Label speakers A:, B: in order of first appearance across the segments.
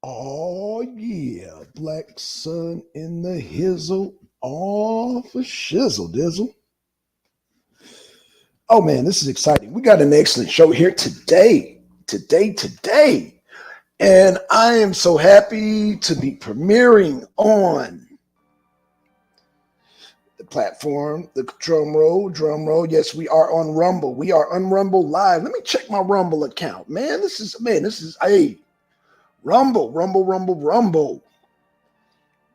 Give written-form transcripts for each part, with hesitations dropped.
A: Oh yeah, black sun in the hizzle, all for shizzle dizzle. Oh man, this is exciting. We got an excellent show here today, and I am so happy to be premiering on the platform. The drum roll, drum roll. Yes, we are on Rumble. We are on Rumble live. Let me check my Rumble account, man. This is hey, Rumble.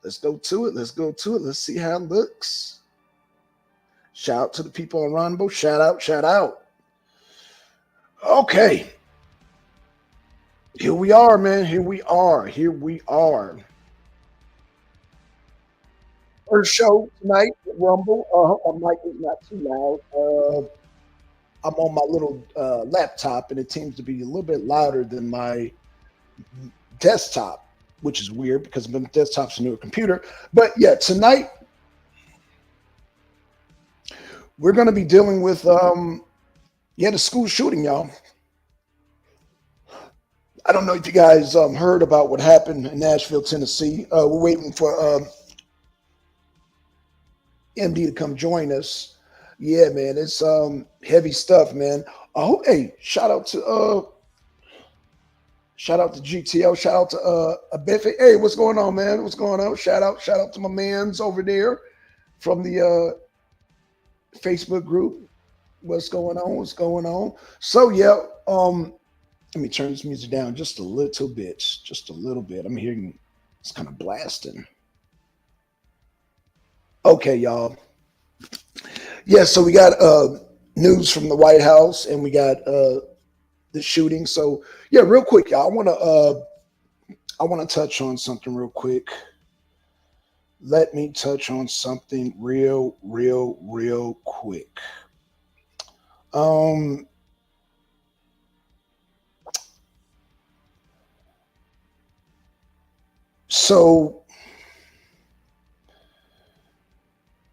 A: Let's go to it. Let's go to it. Let's see how it looks. Shout out to the people on Rumble. Shout out. Okay. Here we are, man. Here we are. First show tonight at Rumble. My mic is not too loud. I'm on my little laptop, and it seems to be a little bit louder than my desktop, which is weird because my desktop's a newer computer. But yeah, tonight we're going to be dealing with the school shooting, y'all. I don't know if you guys heard about what happened in Nashville, Tennessee. We're waiting for MD to come join us. Yeah, man, it's heavy stuff, man. Oh, hey, shout out to GTL, shout out to Abefe. Hey, what's going on, man? What's going on? Shout out to my mans over there from the Facebook group. What's going on? So yeah, let me turn this music down just a little bit. I'm hearing it's kind of blasting. Okay, y'all. Yeah, so we got news from the White House, and we got the shooting. So yeah, real quick, y'all. I want to touch on something real quick. Let me touch on something real quick. So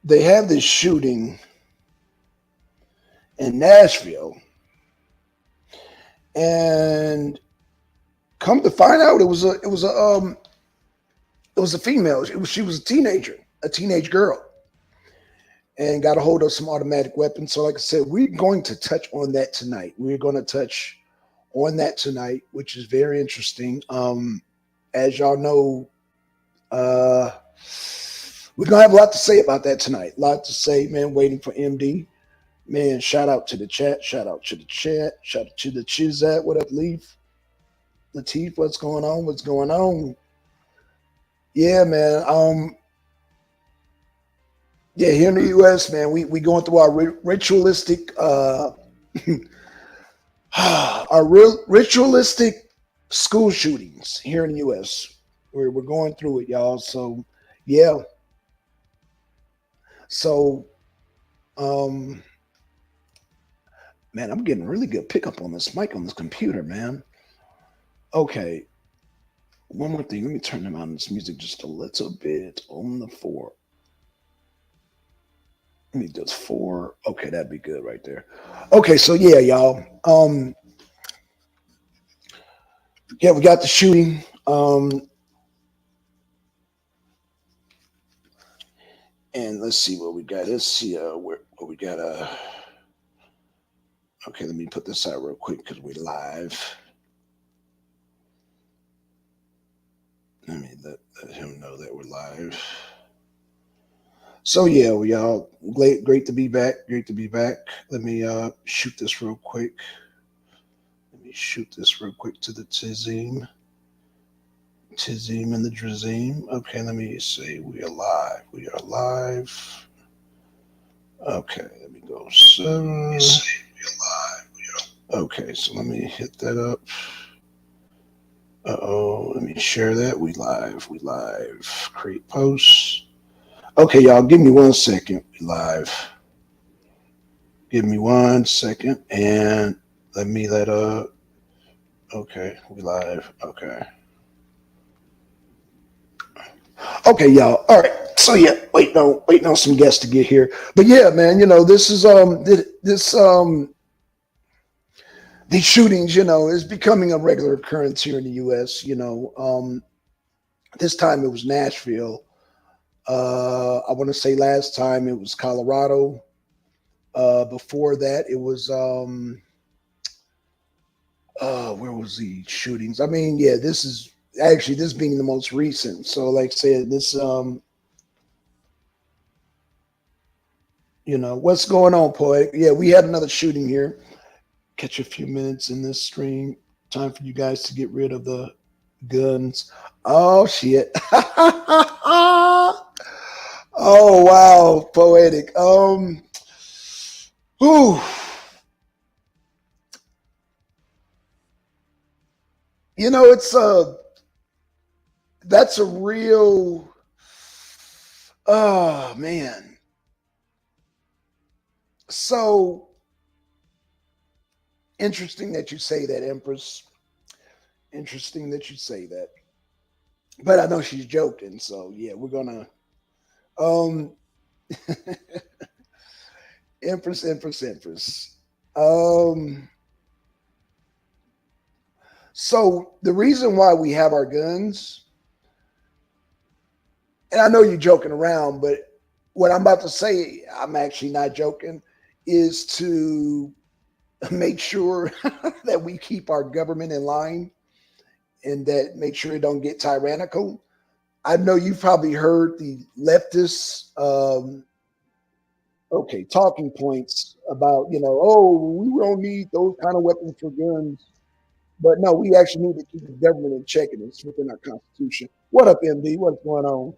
A: they have this shooting in Nashville, and come to find out, it was a female. She was a teenage girl, and got a hold of some automatic weapons. So, like I said, we're going to touch on that tonight. We're going to touch on that tonight, which is very interesting. As y'all know, we're gonna have a lot to say about that tonight. A lot to say, man. Waiting for MD. Man, shout out to the chat. Shout out to the Chizat. What up, Leaf? Latif, what's going on? Yeah, man. Yeah, here in the US, man, we going through our ritualistic ritualistic school shootings here in the US. We're going through it, y'all. So yeah. So man, I'm getting really good pickup on this mic on this computer, man. Okay. One more thing. Let me turn down this music just a little bit on the 4. Let me just 4. Okay, that'd be good right there. Okay, so yeah, y'all. Yeah, we got the shooting. And let's see what we got. Let's see what we got. Okay, let me put this out real quick because we're live. Let me let him know that we're live. So yeah, y'all, great to be back. Let me shoot this real quick. To the Tizim and the Drazim. Okay, let me see. We are live. Okay, let me go. So we are live. Okay, so let me hit that up. Let me share that. We live. Create posts. Okay, y'all, give me 1 second. We live. Give me 1 second, and let me okay, we live. Okay, y'all. All right. So yeah, waiting on some guests to get here. But yeah, man, this is these shootings, is becoming a regular occurrence here in the U.S. This time it was Nashville. I want to say last time it was Colorado. Before that, it was where was the shootings? I mean, yeah, this being the most recent. So, like I said, what's going on, Poetic? Yeah, we had another shooting here. Catch a few minutes in this stream. Time for you guys to get rid of the guns. Oh shit. Oh wow, Poetic. Whew. It's that's a real oh man. So interesting that you say that, Empress. Interesting that you say that. But I know she's joking, so yeah, we're gonna um Empress. Um so the reason why we have our guns, and I know you're joking around, but what I'm about to say, I'm actually not joking, is to make sure that we keep our government in line and that make sure it don't get tyrannical. I know you've probably heard the leftists, talking points about, oh, we don't need those kind of weapons for guns. But no, we actually need to keep the government in check, and it's within our constitution. What up, MD? What's going on?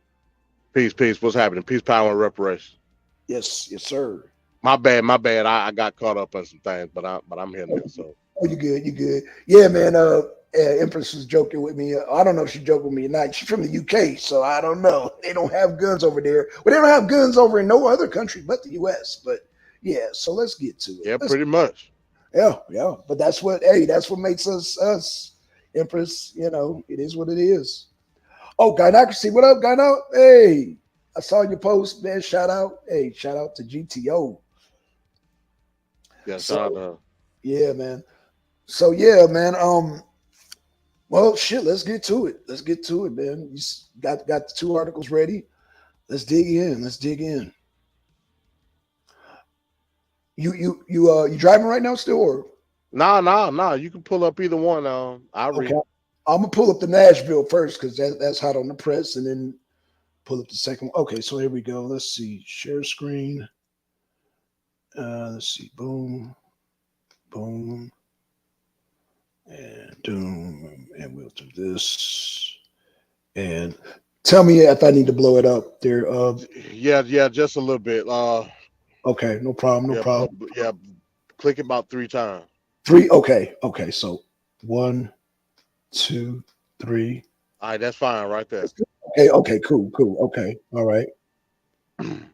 B: Peace, peace. What's happening? Peace, power, and reparations.
A: Yes, yes, sir.
B: My bad. I got caught up on some things, but I'm here
A: Oh,
B: now. So
A: you good? You good? Yeah, man. Empress was joking with me. I don't know if she joked with me or not. She's from the UK, so I don't know. They don't have guns over there. Well, they don't have guns over in no other country but the US. But yeah, so let's get to it.
B: yeah, pretty much.
A: Yeah, yeah. But that's what makes us, Empress. It is what it is. Oh, Gynocracy, what up, Gyno? Hey, I saw your post, man. Shout out. Hey, shout out to GTO.
B: Yeah, shout out to
A: So
B: her.
A: yeah, man. So yeah, man. Well, shit. Let's get to it. Let's get to it, man. Got the two articles ready. Let's dig in. Let's dig in. You driving right now still, or
B: Nah. You can pull up either one. I
A: okay?
B: read.
A: I'm gonna pull up the Nashville first because that's hot on the press, and then pull up the second one. Okay, so here we go. Let's see. Share screen. Let's see. Boom, boom, and boom, and we'll do this. And tell me if I need to blow it up there.
B: Yeah, just a little bit.
A: Okay, no problem, no
B: Yeah,
A: problem.
B: yeah. Click it about 3 times.
A: Three. Okay. So one, two, three.
B: All right, that's fine right there.
A: Okay. Cool. Okay. All right.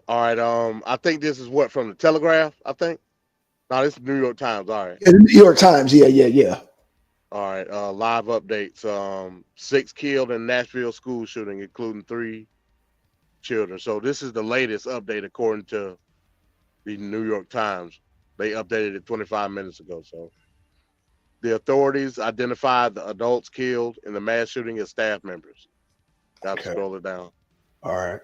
B: All right. I think this is what from the Telegraph. I think. No, this is New York Times. All right.
A: Yeah, the New York Times. Yeah.
B: All right. Live updates. 6 killed in Nashville school shooting, including 3 children. So this is the latest update according to the New York Times. They updated it 25 minutes ago. So the authorities identified the adults killed in the mass shooting as staff members. Got to
A: Okay.
B: scroll it down.
A: All right.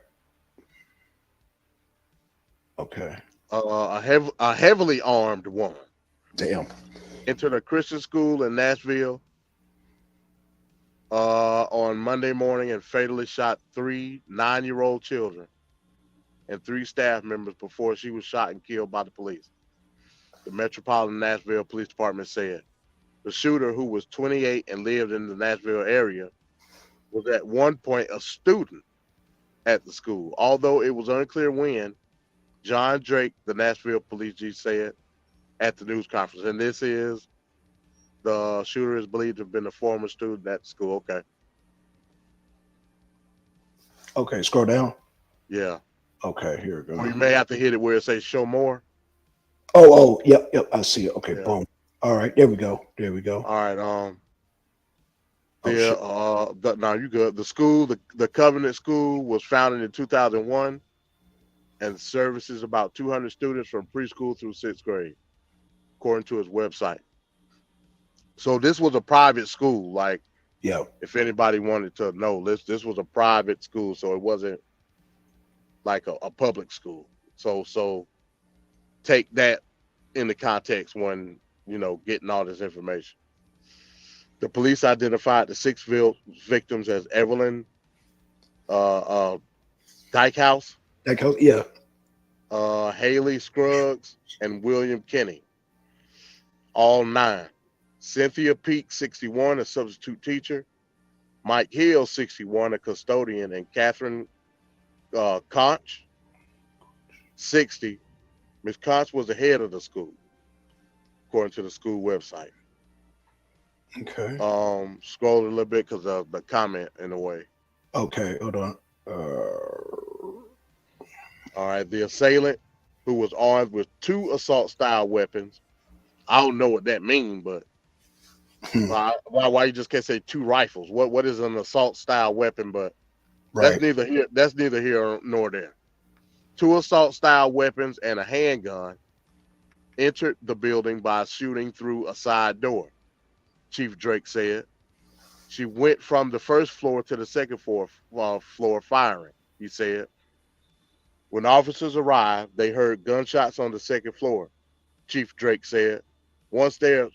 A: Okay.
B: A heavily armed woman
A: Damn.
B: entered a Christian school in Nashville on Monday morning and fatally shot 3 9-year-old children and 3 staff members before she was shot and killed by the police. The Metropolitan Nashville Police Department said the shooter, who was 28 and lived in the Nashville area, was at one point a student at the school. Although it was unclear when, John Drake, the Nashville police chief, said at the news conference. And this is the shooter is believed to have been a former student at the school. Okay.
A: Okay. Scroll down.
B: Yeah.
A: Okay. Here we
B: Or
A: go.
B: you may have to hit it where it says show more.
A: Yep. I see it. Okay.
B: Yeah.
A: Boom. All right. There we go. There we go.
B: All right.
A: Oh shit.
B: Now you good. The school, the Covenant School, was founded in 2001 and services about 200 students from preschool through 6th grade, according to its website. So this was a private school. Like,
A: Yeah.
B: if anybody wanted to know, this was a private school, so it wasn't like a public school. So take that into context when getting all this information. The police identified the six victims as Evelyn uh, Dykehouse,
A: That goes. Yeah.
B: Haley Scruggs, and William Kinney, all 9. Cynthia Peak, 61, a substitute teacher. Mike Hill, 61, a custodian, and Catherine Conch, 60. Miss Conch was the head of the school, according to the school website.
A: Okay.
B: Scroll a little bit because of the comment in a way.
A: Okay. Hold on.
B: All right, the assailant, who was armed with 2 assault-style weapons. I don't know what that means, but why you just can't say 2 rifles? What is an assault-style weapon? But
A: Right.
B: That's neither here nor there. 2 assault-style weapons and a handgun entered the building by shooting through a side door, Chief Drake said. She went from the first floor to the second floor firing, he said. When officers arrived, they heard gunshots on the second floor, Chief Drake said. Once there,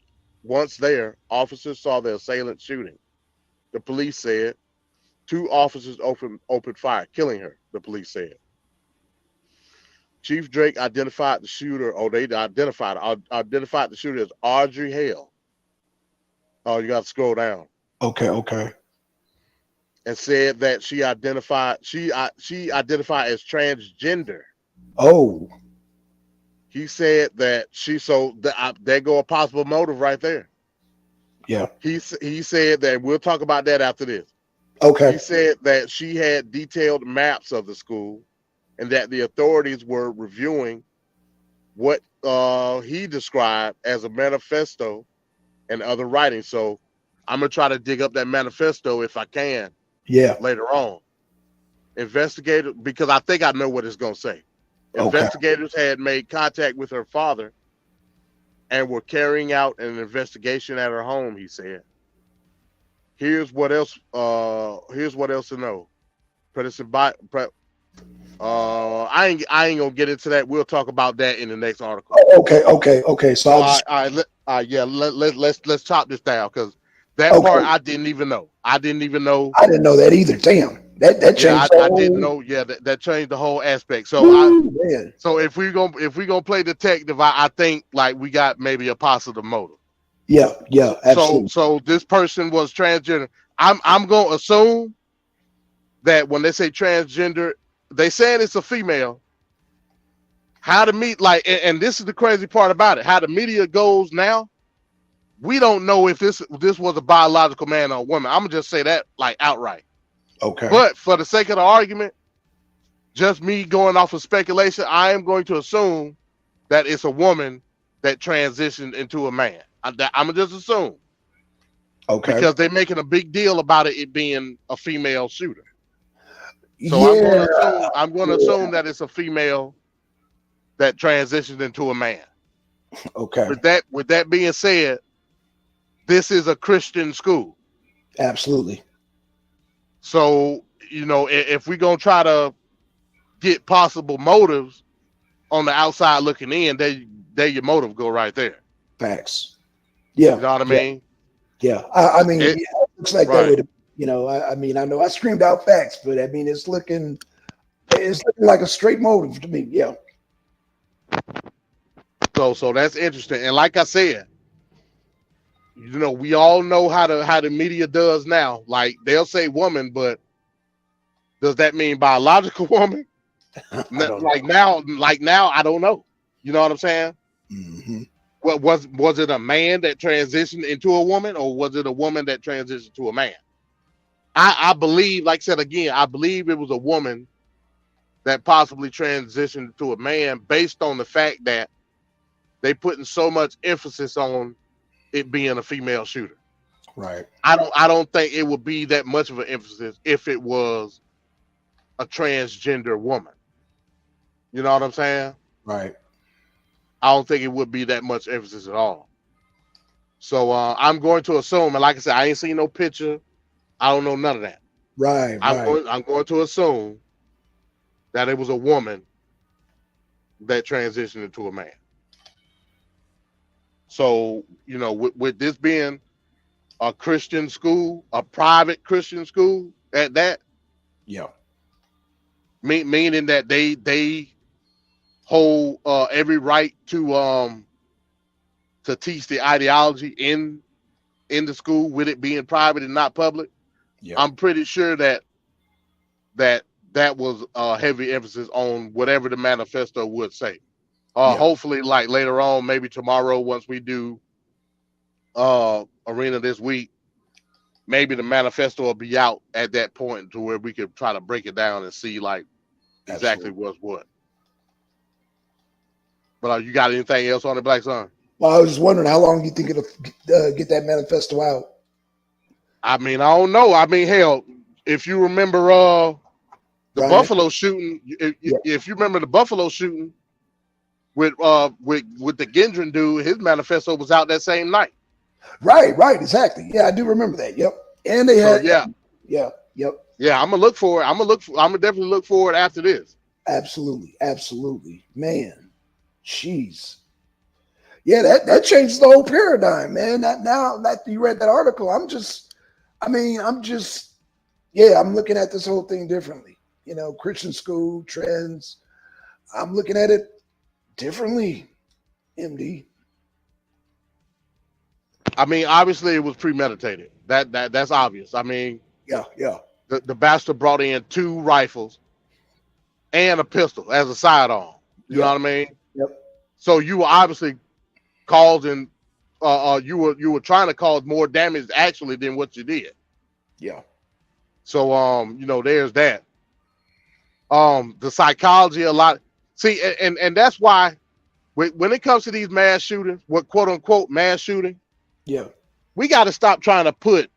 B: officers saw the assailant shooting. The police said 2 officers opened fire, killing her, the police said. Chief Drake identified the shooter, they identified the shooter as Audrey Hale. Oh, you got to scroll down.
A: Okay. Okay.
B: And said that she identified as transgender.
A: Oh.
B: He said that there go a possible motive right there.
A: Yeah.
B: He said that, we'll talk about that after this.
A: Okay.
B: He said that she had detailed maps of the school and that the authorities were reviewing what he described as a manifesto and other writings. So I'm going to try to dig up that manifesto if I can.
A: Yeah.
B: Later on. Investigators, because I think I know what it's going to say.
A: Okay.
B: Investigators had made contact with her father and were carrying out an investigation at her home, he said. Here's what else to know. I ain't gonna get into that. We'll talk about that in the next article.
A: Oh, okay. So
B: let's chop this down, because that part I didn't even know. I didn't know
A: that either. Damn. That changed.
B: I didn't know. Yeah, that changed the whole aspect. So so if we gonna play detective, I think like we got maybe a positive motive.
A: Yeah, absolutely.
B: So this person was transgender. I'm gonna assume that when they say transgender, they saying it's a female. How the meet and this is the crazy part about it. How the media goes now, we don't know if this was a biological man or a woman. I'm gonna just say that like outright.
A: Okay.
B: But for the sake of the argument, just me going off of speculation, I am going to assume that it's a woman that transitioned into a man. I'm gonna just assume.
A: Okay.
B: Because they're making a big deal about it being a female shooter. So I'm going to assume that it's a female that transitioned into a man.
A: Okay.
B: With that being said, this is a Christian school.
A: Absolutely.
B: So, if we're going to try to get possible motives on the outside looking in, there your motive go right there.
A: Facts. Yeah.
B: You know what I mean?
A: Yeah. I mean, it looks like
B: right.
A: that way. I mean, I know I screamed out facts, but I mean, it's looking like a straight motive to me. Yeah.
B: So that's interesting. And like I said, we all know how the media does now. Like, they'll say woman, but does that mean biological woman? Now, I don't know. You know what I'm saying?
A: Mm-hmm.
B: What was it a man that transitioned into a woman, or was it a woman that transitioned to a man? I believe, like I said again, I believe it was a woman that possibly transitioned to a man based on the fact that they putting so much emphasis on it being a female shooter.
A: Right.
B: I don't think it would be that much of an emphasis if it was a transgender woman. You know what I'm saying?
A: Right.
B: I don't think it would be that much emphasis at all. So I'm going to assume, and like I said, I ain't seen no picture. I don't know none of that.
A: Right, right.
B: I'm going to assume that it was a woman that transitioned into a man. So, you know, with this being a Christian school, a private Christian school at that,
A: Yeah,
B: meaning that they hold every right to teach the ideology in the school with it being private and not public.
A: yeah,
B: I'm pretty sure that that was a heavy emphasis on whatever the manifesto would say.
A: yeah.
B: Hopefully, like later on, maybe tomorrow, once we do arena this week, maybe the manifesto will be out at that point to where we could try to break it down and see like exactly
A: Absolutely.
B: what's what. But you got anything else on the Black Sun?
A: Well, I was just wondering how long you think it'll get that manifesto out.
B: I mean, I don't know. I mean, hell, if you remember the
A: Right.
B: Buffalo shooting,
A: Yeah.
B: if you remember the Buffalo shooting with the Gendron dude, his manifesto was out that same night.
A: Right. Right. Exactly. Yeah, I do remember that. Yep. And they
B: So
A: had.
B: yeah,
A: Yeah. Yep.
B: yeah, I'm gonna look for it. I'm gonna definitely look for it after this.
A: Absolutely. Absolutely. Man. Jeez. Yeah, that changes the whole paradigm, man. That now that you read that article, yeah, I'm looking at this whole thing differently. You know, Christian school trends. I'm looking at it differently. MD.
B: I mean, obviously it was premeditated. That's obvious. I mean,
A: Yeah. Yeah.
B: the bastard brought in 2 rifles and a pistol as a sidearm. You know
A: Yeah.
B: what I mean?
A: Yep.
B: So you were obviously causing, you were trying to cause more damage actually than what you did.
A: Yeah.
B: So you know, there's that. The psychology a lot. See, and that's why when it comes to these mass shootings, what quote unquote mass shooting,
A: Yeah.
B: we got to stop trying to put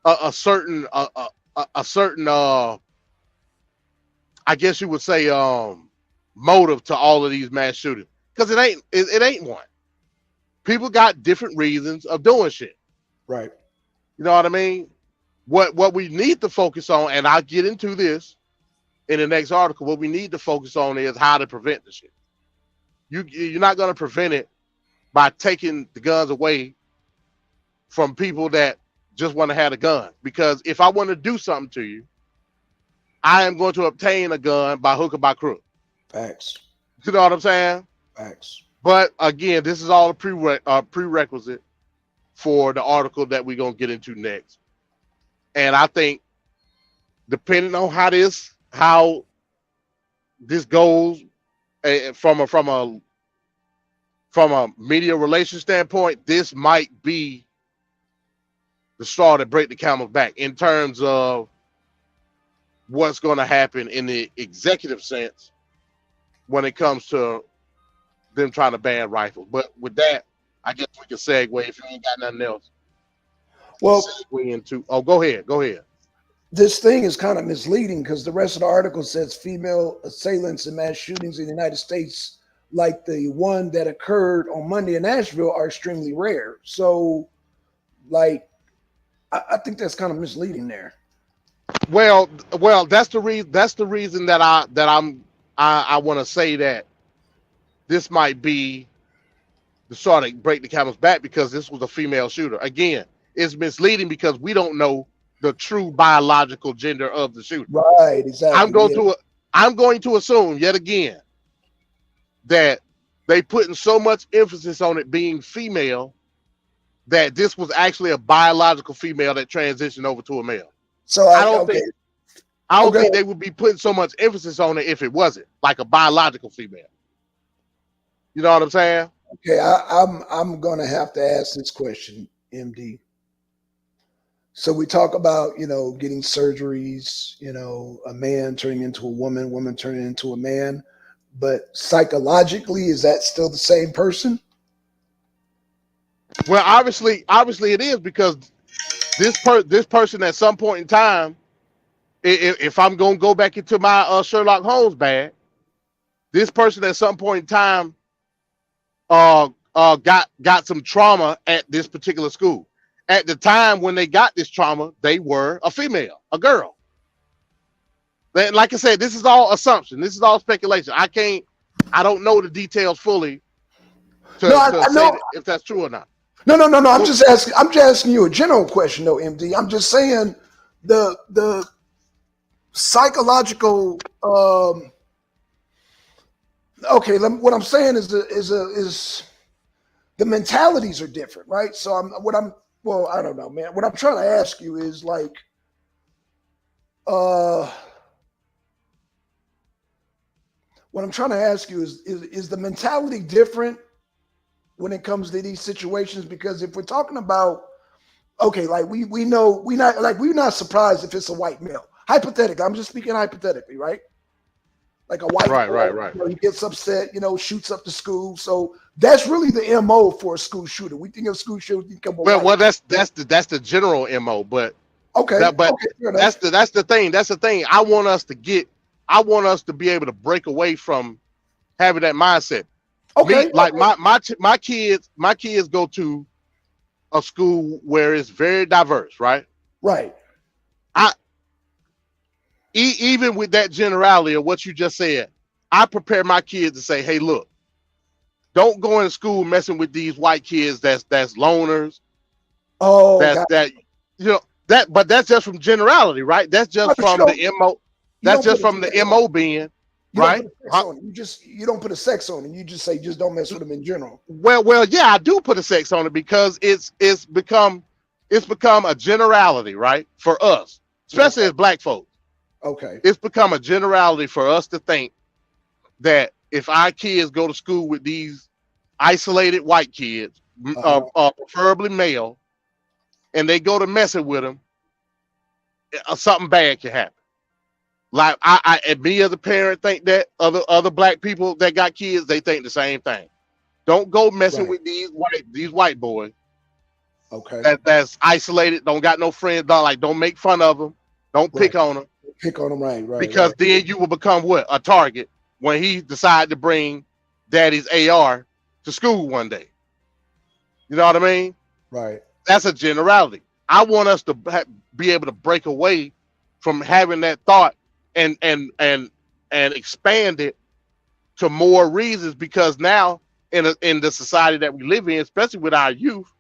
B: a certain a certain I guess you would say motive to all of these mass shootings, because it ain't one. People got different reasons of doing shit.
A: Right.
B: You know what I mean? What we need to focus on, and I'll get into this in the next article. What we need to focus on is how to prevent the shit. You're not going to prevent it by taking the guns away from people that just want to have a gun. Because if I want to do something to you, I am going to obtain a gun by hook or by crook.
A: Facts.
B: You know what I'm saying?
A: Facts.
B: But again, this is all a prerequisite for the article that we're going to get into next. And I think depending on how this goes from a media relations standpoint, this might be the straw that break the camel's back in terms of what's going to happen in the executive sense when it comes to them trying to ban rifles. But with that, I guess we can segue if you ain't got nothing else.
A: Well,
B: Segue into go ahead.
A: this thing is kind of misleading because the rest of the article says female assailants and mass shootings in the United States, like the one that occurred on Monday in Nashville, are extremely rare. So, like, I think that's kind of misleading there.
B: Well, that's the reason. That's the reason that I want to say that this might be the straw that break the camel's back, because this was a female shooter. Again, it's misleading because we don't know the true biological gender of the shooter.
A: Right, exactly.
B: I'm going to assume yet again that they putting so much emphasis on it being female that this was actually a biological female that transitioned over to a male.
A: So
B: I don't
A: Okay.
B: think they would be putting so much emphasis on it if it wasn't like a biological female. You know what I'm saying?
A: Okay, I'm gonna have to ask this question, MD. So we talk about, getting surgeries, a man turning into a woman, woman turning into a man, but psychologically, is that still the same person?
B: Well, obviously it is, because this person at some point in time, if I'm gonna go back into my Sherlock Holmes bag, this person at some point in time got some trauma at this particular school. At the time when they got this trauma, they were a female, a girl. Like I said, this is all assumption. This is all speculation. I don't know the details fully
A: No,
B: to
A: I
B: say
A: know.
B: that if that's true or not.
A: No, no, no, no. I'm
B: Well,
A: just asking. I'm just asking you a general question, though, MD. I'm just saying the psychological. Okay, what I'm saying is the mentalities are different, right? So well, I don't know, man. What I'm trying to ask you is like, uh, what I'm trying to ask you is the mentality different when it comes to these situations? Because if we're talking about, okay, like we know we're not surprised if it's a white male. Hypothetically, I'm just speaking hypothetically, right? Like a white boy,
B: right.
A: he gets upset, shoots up the school. So that's really the MO for a school shooter. We think of school shooter, we think of a white.
B: Well, that's the general MO, but
A: Okay, fair enough.
B: that's the thing. That's the thing. I want us to be able to break away from having that mindset.
A: Okay,
B: Like my kids go to a school where it's very diverse, right?
A: right.
B: I even with that generality of what you just said, I prepare my kids to say, "Hey, look, don't go in school messing with these white kids. That's loners.
A: Oh,
B: That's
A: God.
B: that you know that. But that's just from generality, right? That's
A: But
B: just
A: you
B: from the mo. That's
A: don't
B: just
A: put a
B: from the
A: sex on it.
B: mo being
A: You don't
B: right.
A: put a sex on it. You don't put a sex on it. You just say just don't mess with them in general.
B: Well, yeah, I do put a sex on it because it's become a generality, right? For us, especially
A: Okay.
B: as black folks,
A: Okay.
B: it's become a generality for us to think that if our kids go to school with these isolated white kids,
A: Uh-huh.
B: preferably male, and they go to messing with them, something bad can happen. Like and me as a parent think that other black people that got kids, they think the same thing. Don't go messing
A: Right.
B: with these white boys
A: Okay.
B: that's isolated, don't got no friends, don't make fun of them, don't
A: Right.
B: pick on them,
A: Pick on them. Right. Right.
B: because
A: Right.
B: then you will become what? A target when he decide to bring daddy's AR to school one day. You know what I mean?
A: Right.
B: That's a generality. I want us to be able to break away from having that thought and expand it to more reasons, because now in the society that we live in, especially with our youth,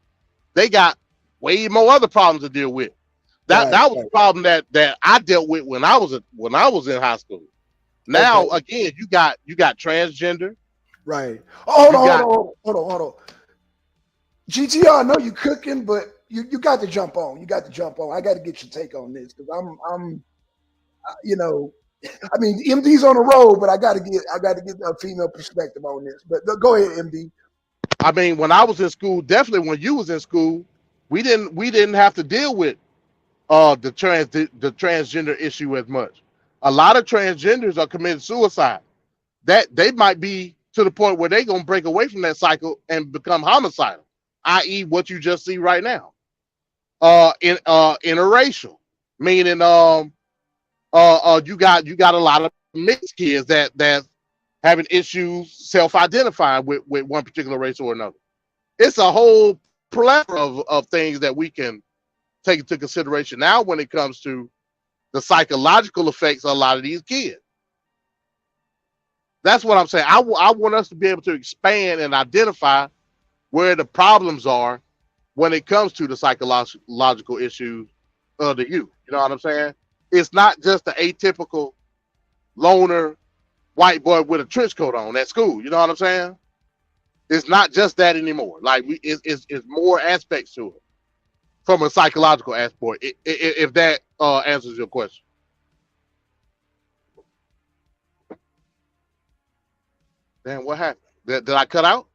B: they got way more other problems to deal with. That
A: Right.
B: that was
A: Right.
B: the problem that I dealt with when I was in high school.
A: Okay.
B: Now again, you got transgender.
A: Right. Oh, hold
B: You
A: on. Hold
B: got
A: on. Hold on. Hold on. GTR, I know you cooking, but you got to jump on. You got to jump on. I got to get your take on this because I'm you know I mean MD's on the road, but I got to get a female perspective on this. But go ahead, MD.
B: I mean, when I was in school, definitely when you was in school, we didn't have to deal with the transgender issue as much. A lot of transgenders are committing suicide. That they might be to the point where they're gonna break away from that cycle and become homicidal, i.e., what you just see right now. Interracial, meaning you got a lot of mixed kids that having issues self-identifying with one particular race or another. It's a whole plethora of things that we can take into consideration now when it comes to the psychological effects of a lot of these kids. That's what I'm saying. I want us to be able to expand and identify where the problems are when it comes to the psychological issues of the youth. You know what I'm saying? It's not just the atypical loner white boy with a trench coat on at school. You know what I'm saying? It's not just that anymore. Like it's more aspects to it from a psychological aspect. If that answers your question. Damn, what happened? Did I cut out?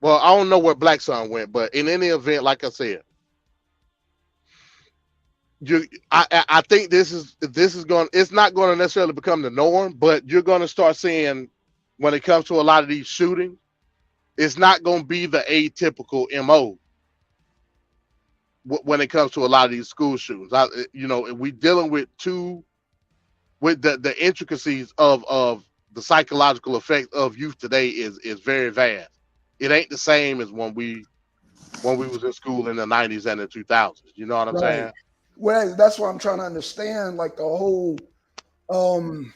B: Well, I don't know where Black Sun went, but in any event, like I said, I think this is going. It's not going to necessarily become the norm, but you're going to start seeing when it comes to a lot of these shootings, it's not going to be the atypical MO when it comes to a lot of these school shootings. We dealing with the intricacies of the psychological effect of youth today is very vast. It ain't the same as when we was in school in the 90s and the 2000s. You know what I'm
A: Right.
B: saying?
A: Well, that's what I'm trying to understand. Like the whole, um,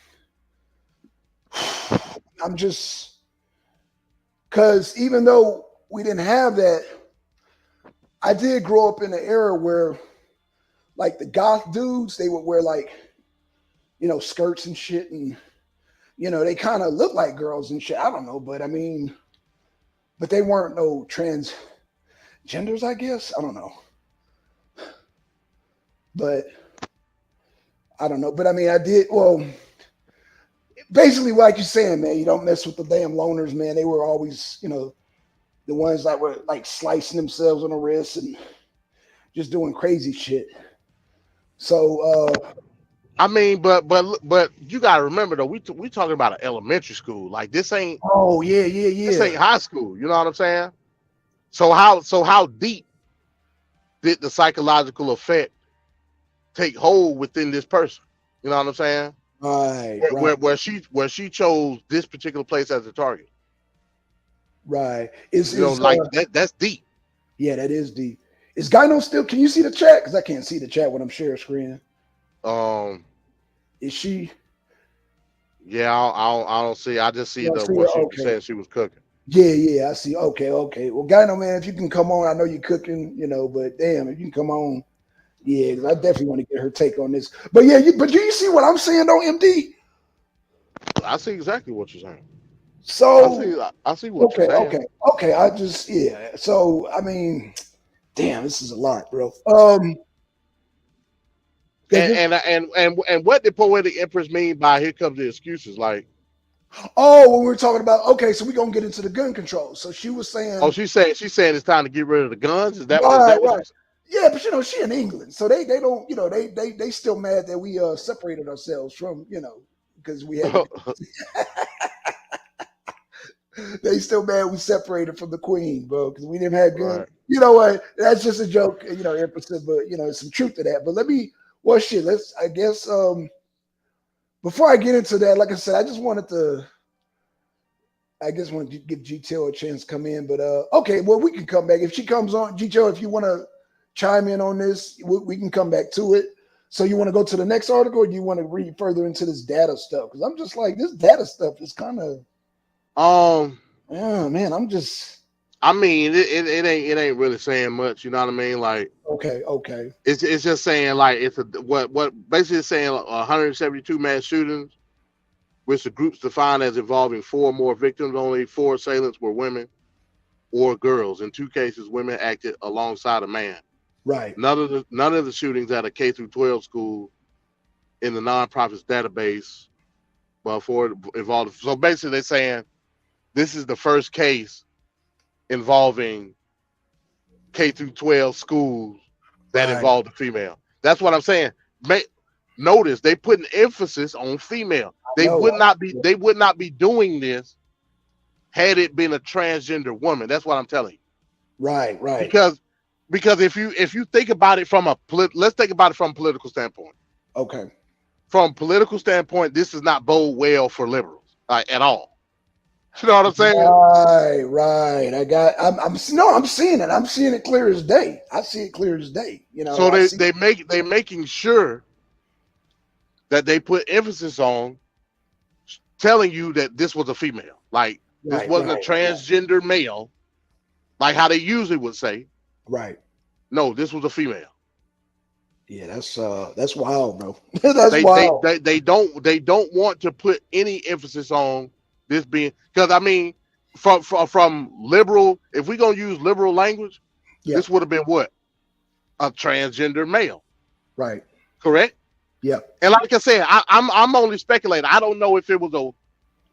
A: I'm just because even though we didn't have that, I did grow up in an era where like the goth dudes, they would wear like, skirts and shit, and they kind of look like girls and shit. I don't know, but I mean, but they weren't no transgenders, I guess. I don't know, but I don't know. But I mean, I did well. Basically, like you're saying, man, you don't mess with the damn loners, man. They were always, the ones that were like slicing themselves on the wrist and just doing crazy shit. So,
B: I mean, but you gotta remember though, we talking about an elementary school. Like this ain't
A: oh yeah.
B: high school. You know what I'm saying? So how deep did the psychological effect take hold within this person? You know what I'm saying?
A: Right, right,
B: Where she chose this particular place as a target.
A: right.
B: Like that's deep.
A: Yeah, that is deep. Is Gyno still? Can you see the chat? Because I can't see the chat when I'm sharing screen.
B: Um,
A: Is she?
B: yeah, I don't see. I just see
A: You don't
B: the
A: see
B: what
A: her?
B: she was
A: Okay.
B: saying she was cooking.
A: Yeah, I see. Okay. Well, Gyno, man, if you can come on, I know you're cooking, but damn, if you can come on, yeah, 'cause I definitely want to get her take on this. But yeah, but do you see what I'm saying though, MD?
B: I see exactly what you're saying.
A: So
B: I see what you're saying.
A: okay. I just yeah. So I mean, damn, this is a lot, bro. 'Cause
B: And what did poetic empress mean by here comes the excuses? Like,
A: when we were talking about so we're gonna get into the gun control. So she was
B: oh,
A: saying,
B: she's saying it's time to get rid of the guns. Is
A: right,
B: that what
A: right.
B: she's
A: Yeah, but she in England, so they don't they still mad that we separated ourselves from because we had
B: saying?
A: they still mad we separated from the Queen, bro, because we didn't have guns.
B: Right.
A: You know what? That's just a joke, Empress, but there's some truth to that. But well shit, let's I guess before I get into that, like I said, I just want to give GTO a chance to come in. But okay, well we can come back. If she comes on, GTO, if you want to chime in on this, we can come back to it. So you want to go to the next article, or do you want to read further into this data stuff? Because I'm just like, this data stuff is kind of yeah, man. I'm just
B: I mean, it ain't really saying much. You know what I mean? Like,
A: okay.
B: it's just saying like it's a what basically it's saying 172 mass shootings, which the groups defined as involving 4 or more victims. Only 4 assailants were women or girls. In 2 cases, women acted alongside a man.
A: Right.
B: None of the shootings at a K through 12 school in the nonprofits database, well, for involved. So basically, they're saying this is the first case involving K through 12 schools that
A: Right.
B: involved a female. That's what I'm saying. Notice they put an emphasis on female. They
A: No.
B: would not be doing this had it been a transgender woman. That's what I'm telling you.
A: Right.
B: Because if you think about it from let's think about it from a political standpoint.
A: Okay.
B: From a political standpoint, this does not bode well for liberals, like, at all. You know what I'm saying?
A: Right. I'm no, I'm seeing it. I'm seeing it clear as day. I see it clear as day.
B: So
A: I see.
B: they're making sure that they put emphasis on telling you that this was a female. Like, this wasn't a transgender male, like how they usually would say.
A: Right.
B: No, this was a female.
A: Yeah, that's wild, bro. That's wild.
B: They don't want to put any emphasis on this being, because I mean, from liberal, if we're gonna use liberal language,
A: Yeah.
B: this would have been what? A transgender male.
A: Right.
B: Correct?
A: Yeah.
B: And like I said, I'm only speculating. I don't know if it was a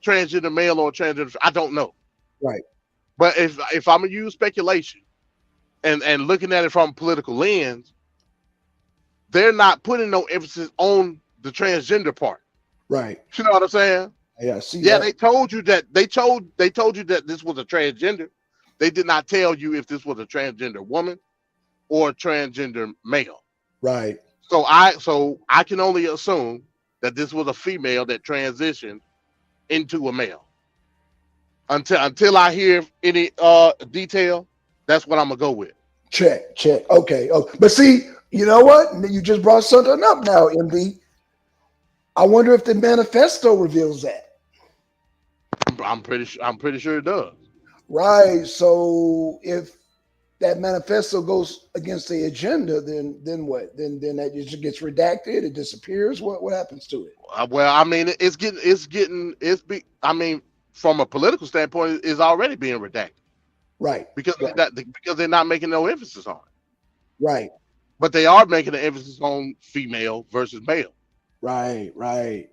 B: transgender male or a transgender. I don't know.
A: Right.
B: But if I'm gonna use speculation and looking at it from a political lens, they're not putting no emphasis on the transgender part.
A: Right.
B: You know what I'm saying?
A: Yeah. See.
B: Yeah,
A: That.
B: they told you that this was a transgender. They did not tell you if this was a transgender woman or a transgender male.
A: Right.
B: So I can only assume that this was a female that transitioned into a male. Until I hear any detail, that's what I'm gonna go with.
A: Check, check. Okay. Oh, but see, you know what? You just brought something up now, MD. I wonder if the manifesto reveals that.
B: I'm pretty sure it does.
A: Right. So if that manifesto goes against the agenda, then what? Then that just gets redacted. It disappears. What happens to it?
B: Well, I mean, I mean, from a political standpoint, it's already being redacted
A: Right.
B: because
A: Right.
B: because they're not making no emphasis on it.
A: Right.
B: But they are making an emphasis on female versus male.
A: Right. Right.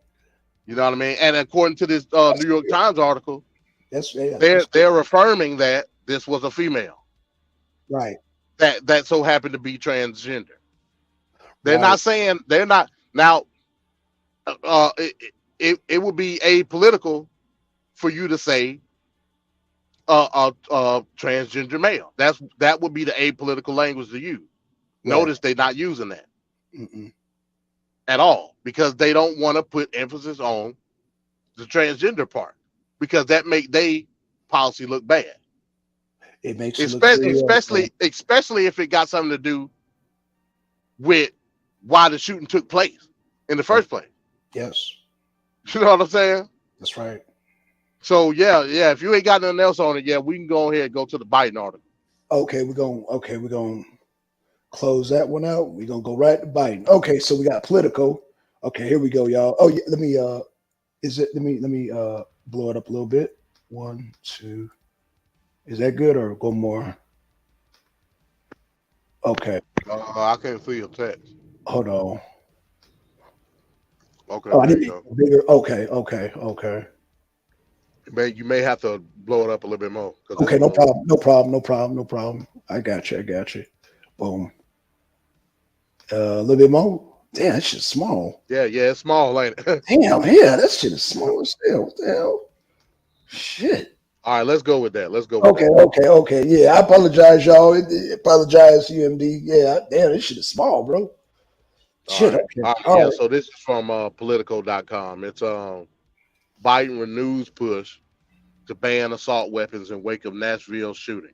B: You know what I mean? And according to this
A: That's
B: New York Times article,
A: that's yeah.
B: they're affirming that this was a female
A: Right.
B: that so happened to be transgender. They're
A: Right.
B: not saying they're not now. It would be apolitical for you to say transgender male. That would be the apolitical language to use.
A: Right.
B: Notice they're not using that
A: Mm-mm.
B: at all because they don't want to put emphasis on the transgender part because that make they policy look bad.
A: It makes it look very
B: Especially if it got something to do with why the shooting took place in the first place.
A: yes.
B: You know what I'm saying?
A: That's right.
B: So yeah. If you ain't got nothing else on it, yeah, we can go ahead and go to the Biden article.
A: We're going to close that one out. We're going to go right to Biden. Okay, so we got political. Okay, here we go, y'all. Oh yeah, let me blow it up a little bit. 1, 2. Is that good or go more? Okay,
B: I can't see your text.
A: hold on.
B: Okay,
A: Oh, I
B: there
A: need
B: you
A: it
B: go.
A: bigger. Okay.
B: You may have to blow it up a little bit more because it's
A: Okay,
B: a
A: no
B: little low.
A: problem. No problem. No problem. No problem. I got you. Boom. A little bit more. Damn, that shit's small.
B: Yeah, it's small, ain't it?
A: Damn, yeah, that shit is small as hell. What the hell? Shit.
B: All right, let's go with that. Let's go with
A: Okay,
B: that.
A: okay. Yeah, I apologize, y'all. Apologize, UMD. Yeah, damn, this shit is small, bro.
B: All
A: Shit.
B: right.
A: Okay.
B: All right.
A: All
B: Yeah.
A: right.
B: So this is from Politico.com. It's Biden renews push to ban assault weapons in wake of Nashville shooting.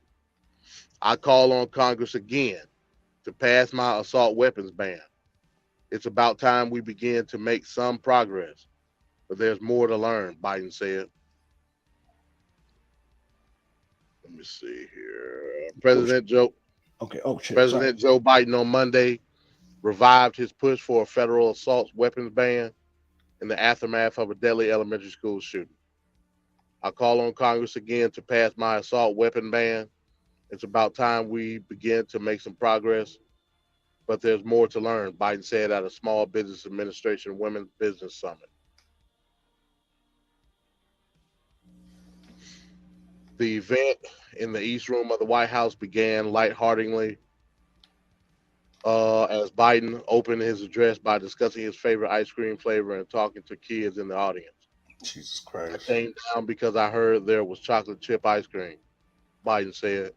B: I call on Congress again to pass my assault weapons ban. It's about time we begin to make some progress, but there's more to learn, Biden said. Let me see here.
A: Oh, shit.
B: President Joe
A: Okay. Oh shit. Sorry.
B: President Joe Biden on Monday revived his push for a federal assault weapons ban in the aftermath of a deadly elementary school shooting. I call on Congress again to pass my assault weapon ban. It's about time we begin to make some progress, but there's more to learn, Biden said at a Small Business Administration Women's Business Summit. The event in the East Room of the White House began lightheartedly as Biden opened his address by discussing his favorite ice cream flavor and talking to kids in the audience.
A: Jesus
B: I
A: Christ.
B: came down because I heard there was chocolate chip ice cream, Biden said.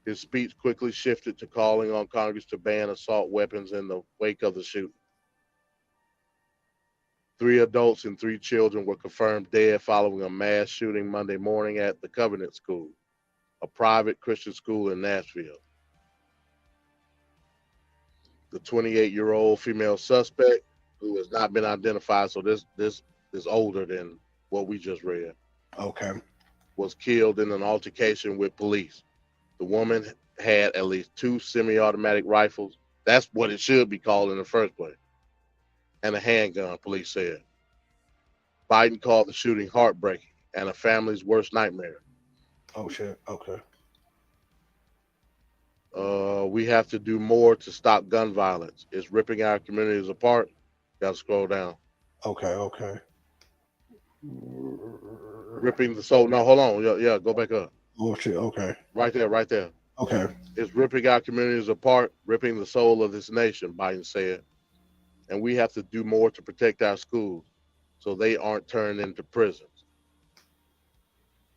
B: His speech quickly shifted to calling on Congress to ban assault weapons in the wake of the shooting. 3 adults and 3 children were confirmed dead following a mass shooting Monday morning at the Covenant School, a private Christian school in Nashville. The 28-year-old female suspect, who has not been identified, so this is older than what we just read,
A: Okay.
B: was killed in an altercation with police. The woman had at least 2 semi-automatic rifles. That's what it should be called in the first place. And a handgun, police said. Biden called the shooting heartbreaking and a family's worst nightmare.
A: Oh shit. Okay.
B: We have to do more to stop gun violence. It's ripping our communities apart. Got to scroll down.
A: Okay.
B: Ripping the soul. No, hold on. Yeah, go back up.
A: Oh shit. Okay.
B: Right there.
A: Okay.
B: It's ripping our communities apart, ripping the soul of this nation, Biden said. And we have to do more to protect our schools so they aren't turned into prisons.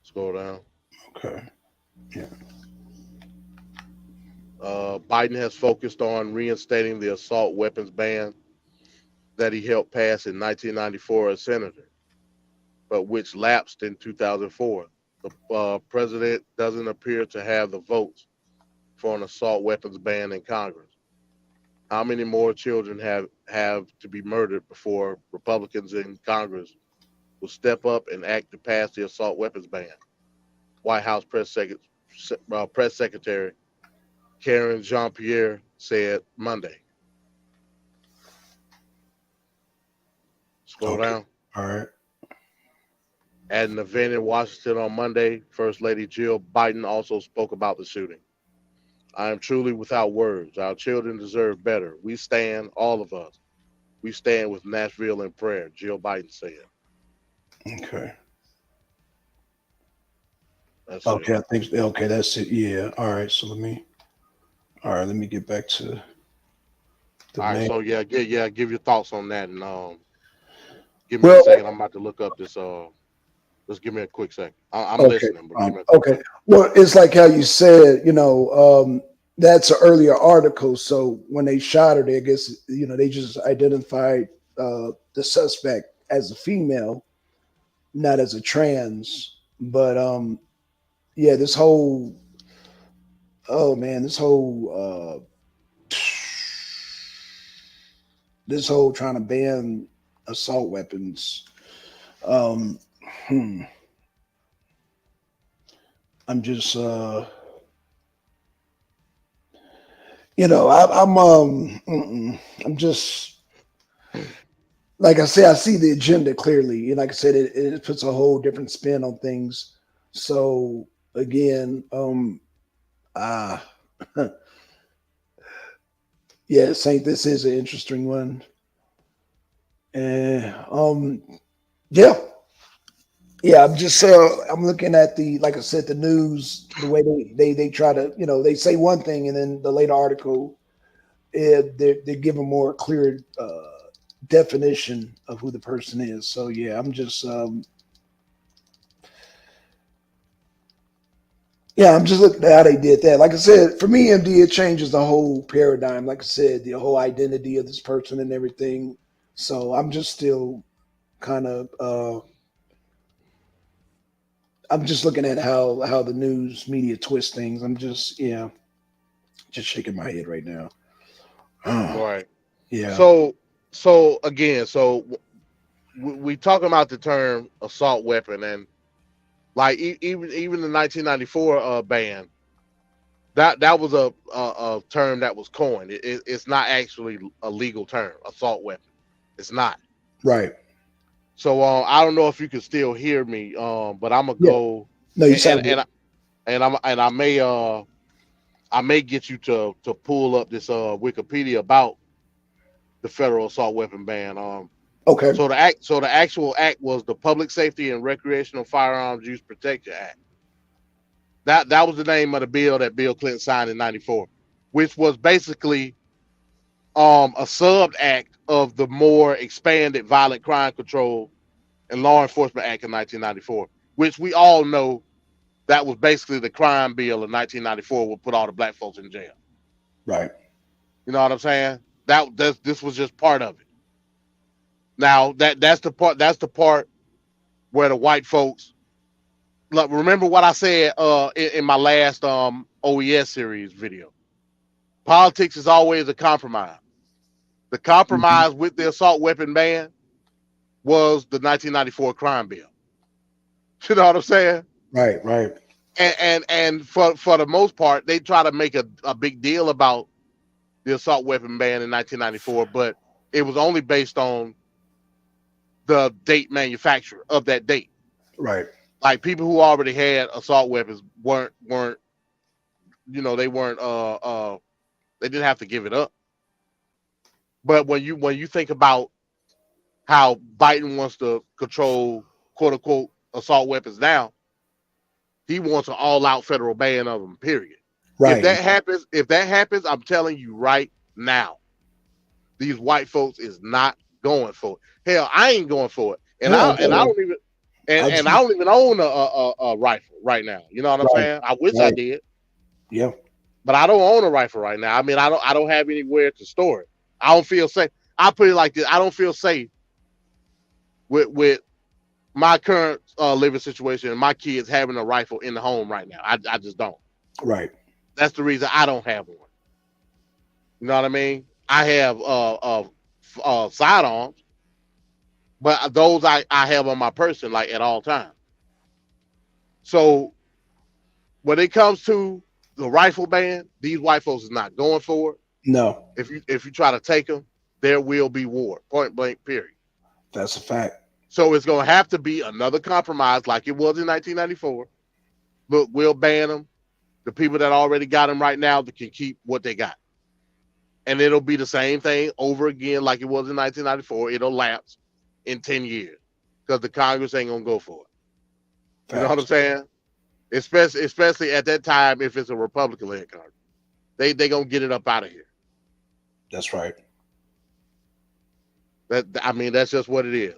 B: Scroll down.
A: Okay. Yeah.
B: Biden has focused on reinstating the assault weapons ban that he helped pass in 1994 as senator. but which lapsed in 2004. The president doesn't appear to have the votes for an assault weapons ban in Congress. How many more children have to be murdered before Republicans in Congress will step up and act to pass the assault weapons ban? White House Press Secretary Karen Jean-Pierre said Monday. Scroll
A: Okay.
B: down.
A: All right.
B: At an event in Washington on Monday, First Lady Jill Biden also spoke about the shooting. I am truly without words. Our children deserve better. We stand, all of us. We stand with Nashville in prayer, Jill Biden said.
A: Okay.
B: That's it.
A: Okay. I think. Okay. That's it. Yeah. All right. So let me. All right. Let me get back to the
B: All right,
A: main.
B: so give your thoughts on that, and give me a
A: Well.
B: second. I'm about to look up this. Just give me a quick second. I'm
A: Okay.
B: listening, but give me a quick
A: Okay.
B: second.
A: Well, it's like how you said. That's an earlier article. So when they shot her, I guess they just identified the suspect as a female, not as a trans. But yeah, this whole oh man, this whole trying to ban assault weapons. Um, hmm, I'm just I'm just like I say, I see the agenda clearly, and like I said, it puts a whole different spin on things. So again, ah, yeah, Saint, this is an interesting one, and yeah, yeah. I'm looking at the like I said, the news, the way they try to they say one thing, and then the later article, they're giving more clear definition of who the person is. So yeah, I'm just yeah, I'm just looking at how they did that. Like I said, for me, MD, it changes the whole paradigm. Like I said, the whole identity of this person and everything. So I'm just still kind of I'm just looking at how the news media twists things. I'm just just shaking my head right now.
B: All right.
A: Yeah.
B: So again, we talking about the term assault weapon, and like even the 1994 ban, that was a term that was coined. It's not actually a legal term, assault weapon. It's not.
A: Right.
B: So I don't know if you can still hear me, but I'm gonna
A: Yeah.
B: go
A: No, you
B: and
A: sound good.
B: I may get you to pull up this Wikipedia about the federal assault weapon ban.
A: Okay.
B: So the actual act was the Public Safety and Recreational Firearms Use Protection Act. That was the name of the bill that Bill Clinton signed in '94, which was basically a sub act of the more expanded Violent Crime Control and Law Enforcement Act of 1994, which we all know that was basically the crime bill of 1994 would put all the black folks in jail.
A: Right.
B: You know what I'm saying? This was just part of it. Now that's the part where the white folks look. Remember what I said in my last OES series video. Politics is always a compromise. The
A: Mhm.
B: compromise with the assault weapon ban was the 1994 crime bill. You know what I'm saying?
A: Right. Right.
B: And for the most part, they try to make a big deal about the assault weapon ban in 1994, but it was only based on the date manufacturer of that date.
A: Right.
B: Like people who already had assault weapons weren't they weren't they didn't have to give it up. But when you think about how Biden wants to control quote unquote assault weapons now, he wants an all out federal ban of them. Period.
A: Right.
B: If that happens, I'm telling you right now, these white folks is not going for it. Hell, I ain't going for it, and
A: Yeah.
B: I
A: No.
B: don't even
A: I just,
B: and I don't even own a rifle right now. You know what I'm
A: right.
B: saying? I wish I
A: Right.
B: did,
A: Yeah.
B: but I don't own a rifle right now. I mean, I don't have anywhere to store it. I don't feel safe. I put it like this: I don't feel safe with my current living situation and my kids having a rifle in the home right now. I just don't.
A: Right.
B: That's the reason I don't have one. You know what I mean? I have sidearms, but those I have on my person like at all times. So when it comes to the rifle ban, these white folks is not going for it.
A: No,
B: If you try to take them, there will be war. Point blank. Period.
A: that's a fact.
B: So it's going to have to be another compromise, like it was in 1994. Look, we'll ban them. The people that already got them right now, that can keep what they got, and it'll be the same thing over again, like it was in 1994. It'll lapse in 10 years because the Congress ain't gonna go for it. You know what I'm
A: Facts.
B: saying? Especially at that time, if it's a Republican-led Congress, they gonna get it up out of here.
A: That's right.
B: I mean, that's just what it is.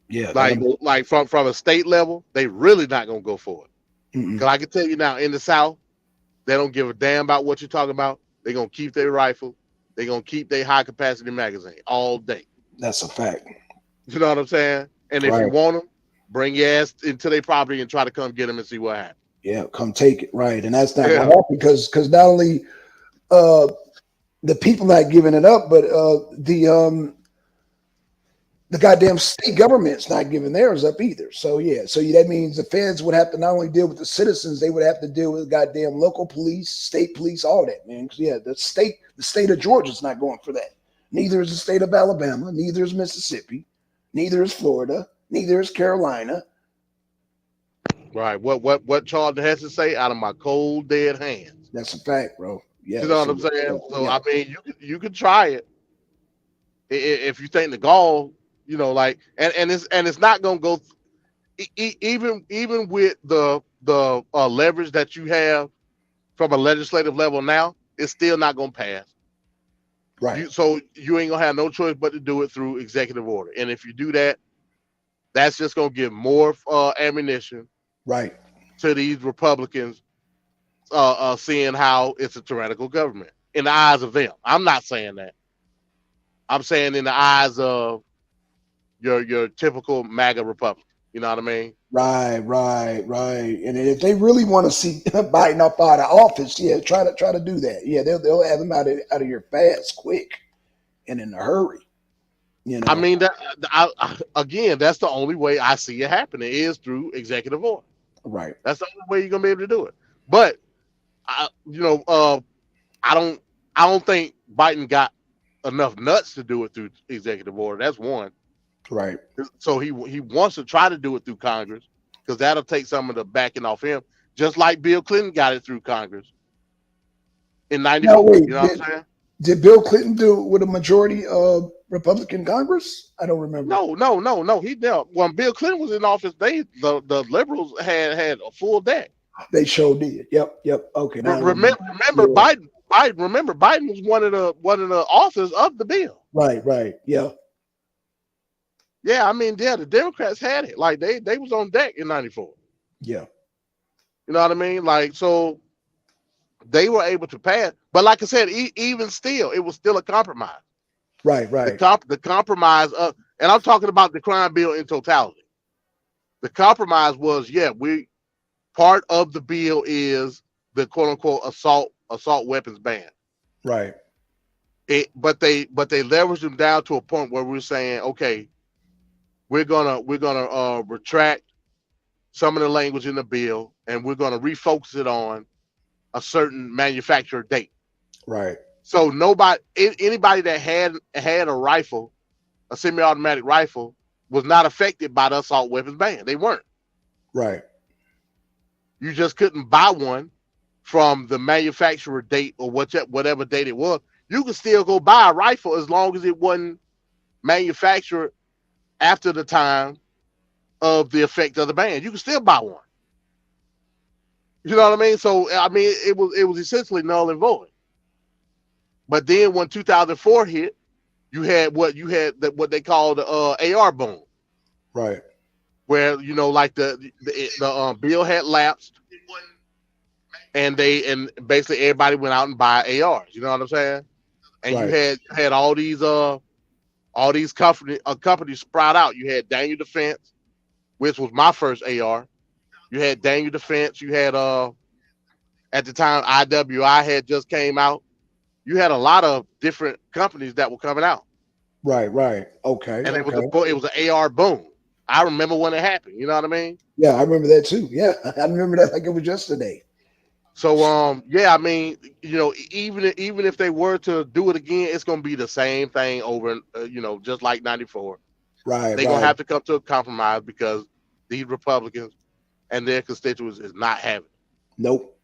A: Yeah.
B: Like from a state level, they really not gonna go for it.
A: Mm-mm.
B: Because I can tell you now, in the South, they don't give a damn about what you're talking about. They're gonna keep their rifle. They're gonna keep their high capacity magazine all day.
A: That's a fact.
B: You know what I'm saying? And if you
A: Right.
B: want them, bring your ass into their property and try to come get them and see what happens.
A: Yeah. Come take it. Right. And that's not
B: Yeah.
A: gonna happen because not only the people not giving it up, but the goddamn state government's not giving theirs up either. So yeah, so that means the feds would have to not only deal with the citizens, they would have to deal with goddamn local police, state police, all that, man. Because yeah, the state of Georgia's not going for that. Neither is the state of Alabama. Neither is Mississippi. Neither is Florida. Neither is Carolina.
B: Right. What Charlton has to say out of my cold dead hands.
A: That's a fact, bro. Yeah.
B: You know what I'm saying? So I mean, you can try it if you think the gall, like and it's not gonna go even with the leverage that you have from a legislative level now, it's still not gonna pass.
A: Right.
B: So you ain't gonna have no choice but to do it through executive order. And if you do that, that's just gonna give more ammunition
A: Right.
B: to these Republicans seeing how it's a tyrannical government in the eyes of them. I'm not saying that. I'm saying in the eyes of your typical MAGA Republican. You know what I mean?
A: Right. And if they really want to see Biden up out of office, yeah, try to do that. Yeah, they'll have him out of here fast, quick, and in a hurry.
B: I mean, again, that's the only way I see it happening is through executive order.
A: Right.
B: That's the only way you're gonna be able to do it. But I don't think Biden got enough nuts to do it through executive order. That's one.
A: Right.
B: So he wants to try to do it through Congress because that'll take some of the backing off him, just like Bill Clinton got it through Congress in '94.
A: No, wait,
B: you know what I'm saying?
A: Did Bill Clinton do it with a majority of Republican Congress? I don't remember.
B: No. He did. When Bill Clinton was in office, the liberals had a full deck.
A: They sure did. Yep. Okay.
B: Remember
A: yeah.
B: Biden was one of the authors of the bill.
A: Right. Yeah.
B: Yeah, I mean, yeah, the Democrats had it. Like they was on deck in '94.
A: Yeah.
B: You know what I mean? Like, so they were able to pass. But like I said, even still, it was still a compromise.
A: Right.
B: The compromise of, and I'm talking about the crime bill in totality. The compromise was, part of the bill is the quote unquote assault weapons ban.
A: Right.
B: But they leveraged them down to a point where we're saying, okay, we're gonna retract some of the language in the bill, and we're gonna refocus it on a certain manufacturer date.
A: Right.
B: So anybody that had a rifle, a semi-automatic rifle, was not affected by the assault weapons ban. They weren't.
A: Right.
B: You just couldn't buy one from the manufacturer date or whatever date it was. You could still go buy a rifle as long as it wasn't manufactured after the time of the effect of the ban. You can still buy one. You know what I mean? So I mean, it was essentially null and void. But then when 2004 hit, you had what they called the AR boom.
A: Right.
B: Where like the bill had lapsed, and basically everybody went out and buy ARs. You know what I'm saying? And
A: right.
B: you had all these companies sprout out. You had Daniel Defense, which was my first AR. You had Daniel Defense. You had at the time IWI had just came out. You had a lot of different companies that were coming out,
A: Right, right. Okay,
B: and
A: okay.
B: it was an AR boom. I remember when it happened. You know what I mean?
A: Yeah, I remember that too. Yeah, I remember that like it was yesterday.
B: So yeah, I mean, even if they were to do it again, it's gonna be the same thing over, just like '94.
A: Right,
B: They're gonna
A: right.
B: have to come to a compromise because these Republicans and their constituents is not having it.
A: Nope.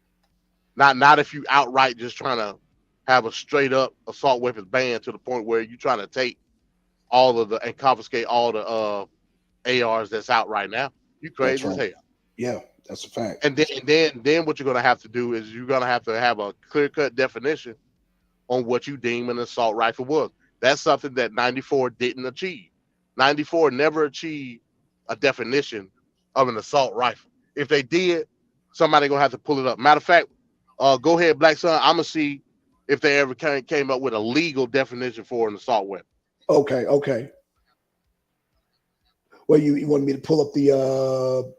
B: Not if you outright just trying to have a straight up assault weapons ban to the point where you're trying to take all of the and confiscate all the ARs that's out right now. You
A: That's
B: crazy as
A: right.
B: hell.
A: Yeah, that's a fact.
B: And then what you're gonna have to do is you're gonna have a clear cut definition on what you deem an assault rifle was. That's something that '94 didn't achieve. '94 never achieved a definition of an assault rifle. If they did, somebody gonna have to pull it up. Matter of fact, go ahead, Black Sun. I'm gonna see if they ever came up with a legal definition for an assault weapon.
A: Okay, okay. Well, you wanted me to pull up the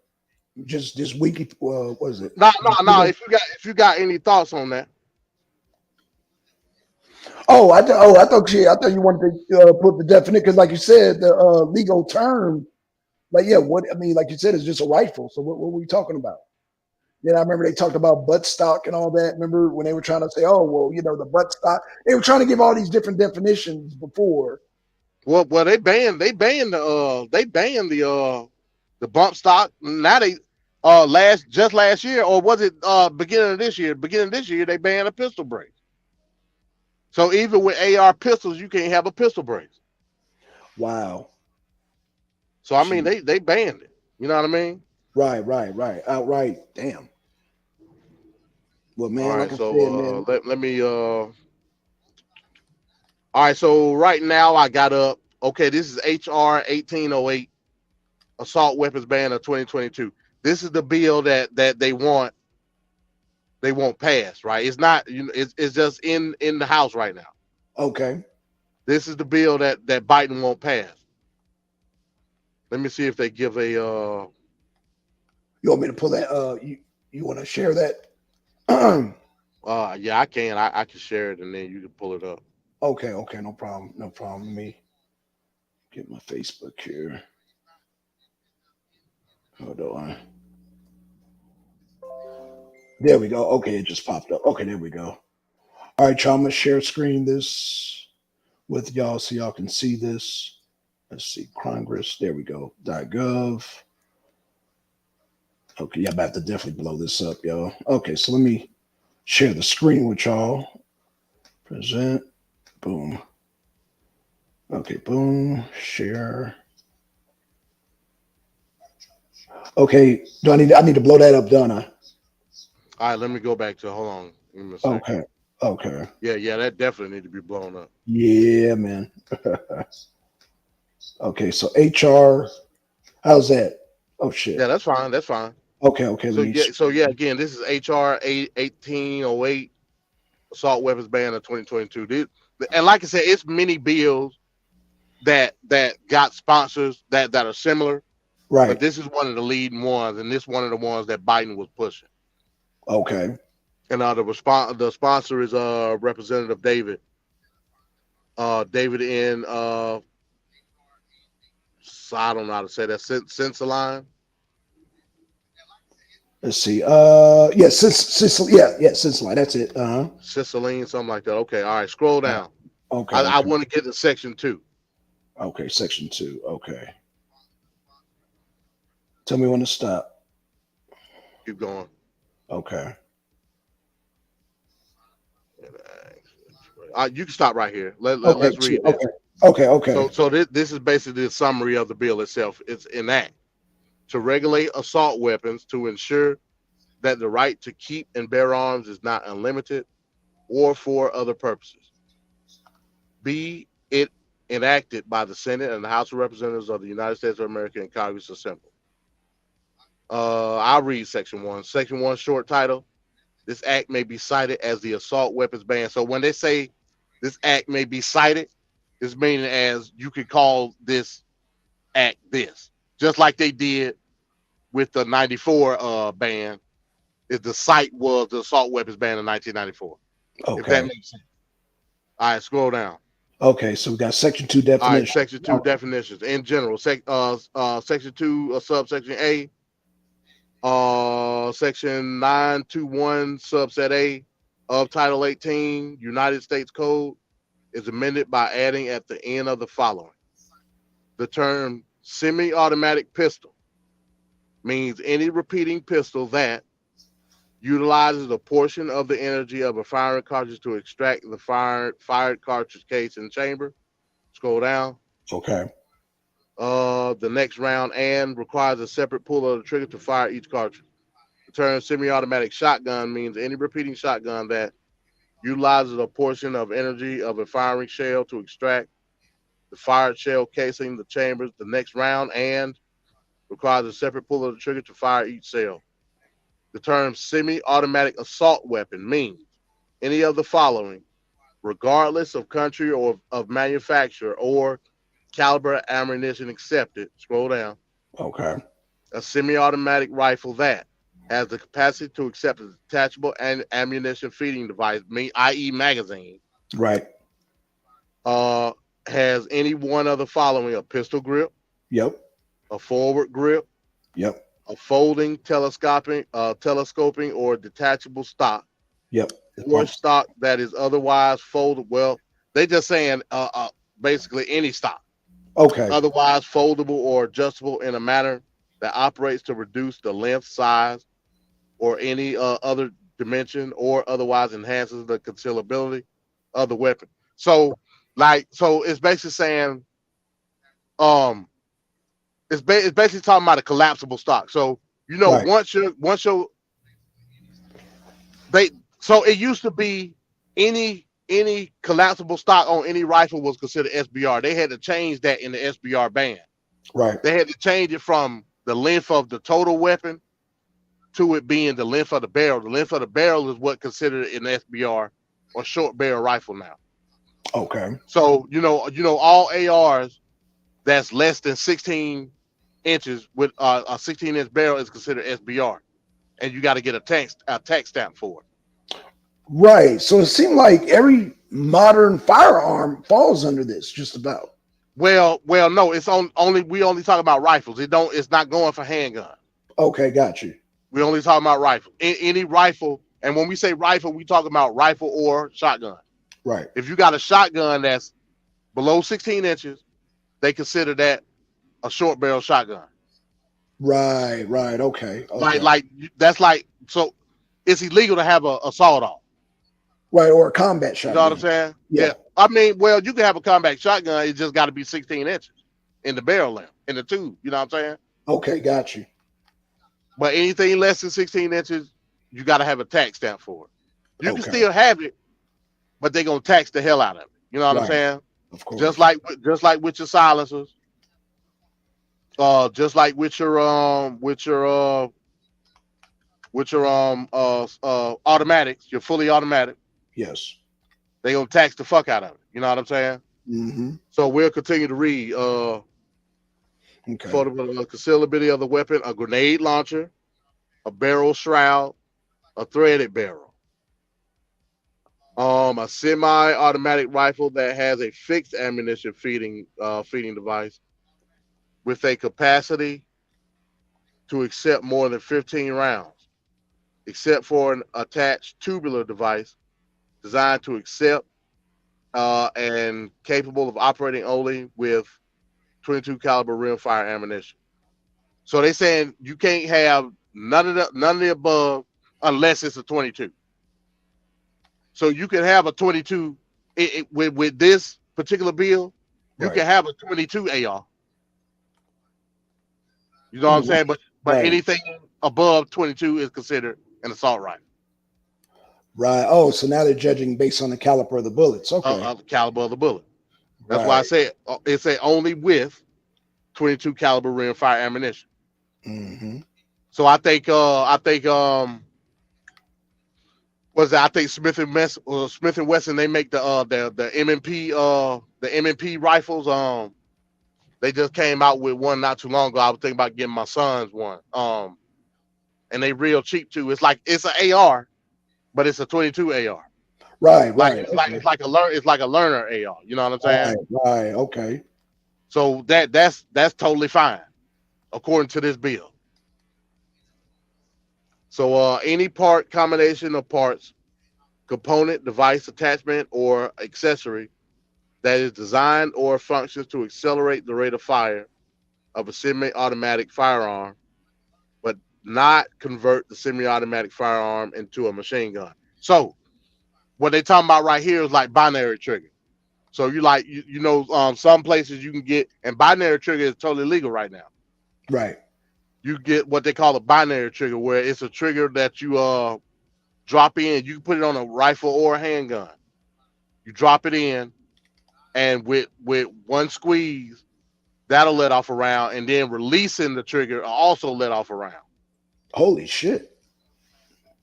A: just this wiki. What is it?
B: No, no, no. If you got any thoughts on that,
A: I thought you wanted to put the definition because, like you said, the legal term. Like, yeah, what I mean, like you said, it's just a rifle. So what were we talking about? Then I remember they talked about butt stock and all that. Remember when they were trying to say, oh, well, the butt stock. They were trying to give all these different definitions before.
B: well, they banned the bump stock. Now they last year, or was it beginning of this year? Beginning of this year, they banned a pistol brace. So even with AR pistols, you can't have a pistol brace.
A: Wow.
B: So I mean,
A: Gee.
B: they banned it. You know what I mean?
A: Right, right, right. Outright. Damn. Well,
B: All
A: man,
B: right.
A: like I said,
B: So
A: man.
B: let me. All right. So right now I got up. Okay, this is HR 1808, assault weapons ban of 2022. This is the bill that they won't pass. Right? It's not. It's just in the House right now.
A: Okay.
B: This is the bill that Biden won't pass. Let me see if they give a.
A: You want me to pull that? You want to share that? Okay,
B: Yeah, I can. I can share it and then you can pull it up.
A: okay. No problem. No problem. Let me get my Facebook here. Hold on. There we go. Okay, it just popped up. Okay, there we go. All right, y'all. I'm gonna share screen this with y'all so y'all can see this. Let's see, Congress. There we go. .gov. Okay, yeah, I'm about to definitely blow this up, y'all. Okay, so let me share the screen with y'all. Present. Boom. Okay, boom. Share. Okay, I need to blow that up, don't I?
B: All right, let me go back to hold on. Give me a second.
A: Okay. Okay.
B: Yeah, that definitely need to be blown up.
A: Yeah, man. Okay, so HR. How's that? Oh shit.
B: Yeah, that's fine. That's fine.
A: Okay, okay. Let
B: So
A: me.
B: yeah, again, this is HR 1808, assault weapons ban of 2022. And like I said, it's many bills that got sponsors that are similar, but
A: Right.
B: this is one of the leading ones, and this one of the ones that Biden was pushing.
A: Okay.
B: And the sponsor is Representative David. David in I don't know how to say that. Sensaline.
A: Let's see. Yeah, Sicily. Yeah, Sicily. That's it. Uh huh.
B: Ciceline, something like that. Okay, all right. Scroll down.
A: Okay.
B: I
A: Okay.
B: want to get to section 2.
A: Okay. Section 2. Okay. Tell me when to stop.
B: Keep going.
A: Okay.
B: You can stop right here.
A: Okay.
B: Let's read this.
A: Okay. Okay. Okay.
B: So this is basically the summary of the bill itself. It's an act to regulate assault weapons to ensure that the right to keep and bear arms is not unlimited or for other purposes. Be it enacted by the Senate and the House of Representatives of the United States of America and Congress assembled. I'll read section 1. Section 1 short title. This act may be cited as the assault weapons ban. So when they say this act may be cited, it's meaning as you could call this act this, just like they did with the 94 ban is the site was the assault weapons ban in 1994. If that
A: Okay.
B: makes sense. All right, scroll down.
A: Okay. So we got section 2
B: All right,
A: definition.
B: section 2 definitions in general. Section 2, subsection A, section 921, subset A of Title 18, United States Code is amended by adding at the end of the following. The term semi-automatic pistol means any repeating pistol that utilizes a portion of the energy of a firing cartridge to extract the fired cartridge case and chamber. Scroll down.
A: Okay.
B: The next round and requires a separate pull of the trigger to fire each cartridge. The term semi-automatic shotgun means any repeating shotgun that utilizes a portion of energy of a firing shell to extract the fired shell casing, the chambers, the next round, and requires a separate pull of the trigger to fire each cell. The term semi-automatic assault weapon means any of the following, regardless of country or of manufacturer or caliber ammunition accepted. Scroll down.
A: Okay.
B: A semi-automatic rifle that has the capacity to accept a detachable and ammunition feeding device, i.e. magazine,
A: Right.
B: has any one of the following: a pistol grip,
A: Yep.
B: a forward grip,
A: Yep.
B: a folding, telescoping or detachable stock,
A: Yep.
B: or stock that is otherwise folded. Well, they just saying basically any stock.
A: Okay.
B: Otherwise foldable or adjustable in a manner that operates to reduce the length, size, or any other dimension, or otherwise enhances the concealability of the weapon. So, so it's basically saying, um, it's basically talking about a collapsible stock. So,
A: Right.
B: once your they, so it used to be any collapsible stock on any rifle was considered SBR. They had to change that in the SBR ban.
A: Right.
B: They had to change it from the length of the total weapon to it being the length of the barrel. The length of the barrel is what considered an SBR or short barrel rifle now.
A: Okay.
B: So all ARs that's less than 16 inches with a 16-inch barrel is considered SBR, and you got to get a tax stamp for it.
A: Right. So it seemed like every modern firearm falls under this, just about.
B: Well, no, it's we only talk about rifles. It's not going for handgun.
A: Okay, got you.
B: We only talking about rifle. Any rifle, and when we say rifle, we talk about rifle or shotgun.
A: Right.
B: If you got a shotgun that's below 16 inches, they consider that a short barrel shotgun.
A: Right. Right. Okay. Okay.
B: Like that's like, so it's illegal to have a assault off.
A: Right. Or a combat
B: You know what I'm
A: shotgun.
B: saying?
A: Yeah.
B: I mean, well, you can have a combat shotgun. It just got to be 16 inches in the barrel length, in the tube. You know what I'm saying?
A: Okay, got you.
B: But anything less than 16 inches, you got to have a tax stamp for it. You can
A: Okay.
B: still have it, but they're gonna tax the hell out of it. You know what I'm
A: Right.
B: saying?
A: Of course.
B: Just like with your silencers, just like with your automatics, your fully automatic,
A: Yes.
B: they gonna tax the fuck out of it. You know what I'm saying?
A: Mm-hmm.
B: So we'll continue to read.
A: Okay.
B: For the concealability of the weapon, a grenade launcher, a barrel shroud, a threaded barrel. A semi-automatic rifle that has a fixed ammunition feeding device with a capacity to accept more than 15 rounds, except for an attached tubular device designed to accept and capable of operating only with 22 caliber rimfire ammunition. So they saying you can't have none of the above unless it's a 22. So you can have a 22 with this particular bill. You
A: Right.
B: can have a 22 AR. You know what I'm
A: Mm,
B: saying? But
A: right.
B: anything above 22 is considered an assault rifle.
A: Right. Oh, so now they're judging based on the caliber of the bullets. Okay.
B: The caliber of the bullet. That's why I
A: Right.
B: said it say only with 22 caliber rimfire ammunition.
A: Mm-hmm.
B: So I think I think Smith and Wesson, they make the M&P rifles They just came out with one not too long ago. I was thinking about getting my son's one. And they real cheap too. It's like it's an AR, but it's a 22 AR.
A: Right,
B: Like
A: right,
B: it's like it's like a learner AR. You know what I'm saying?
A: right, right. Okay,
B: So that's totally fine according to this bill. So any part combination of parts, component, device, attachment, or accessory that is designed or functions to accelerate the rate of fire of a semi-automatic firearm, but not convert the semi-automatic firearm into a machine gun. So what they talking about right here is like binary trigger. So some places you can get, and binary trigger is totally legal right now.
A: right.
B: You get what they call a binary trigger, where it's a trigger that you drop in. You can put it on a rifle or a handgun. You drop it in, and with one squeeze, that'll let off a round, and then releasing the trigger also let off a round.
A: Holy shit.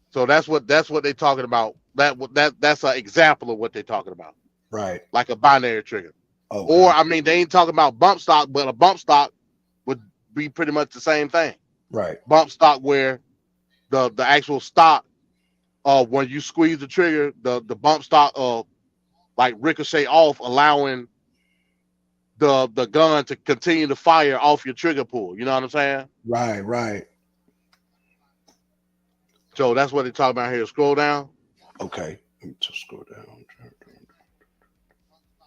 B: So that's what they're talking about. That's an example of what they're talking about,
A: Right.
B: like a binary trigger. Or
A: Okay.
B: I mean, they ain't talking about bump stock, but a bump stock would be pretty much the same thing.
A: Right.
B: Bump stock where the actual stock, when you squeeze the trigger, the bump stock like ricochet off, allowing the gun to continue to fire off your trigger pull. You know what I'm saying?
A: Right. Right.
B: So that's what they're talking about here. Scroll down.
A: Okay. Let me just scroll down.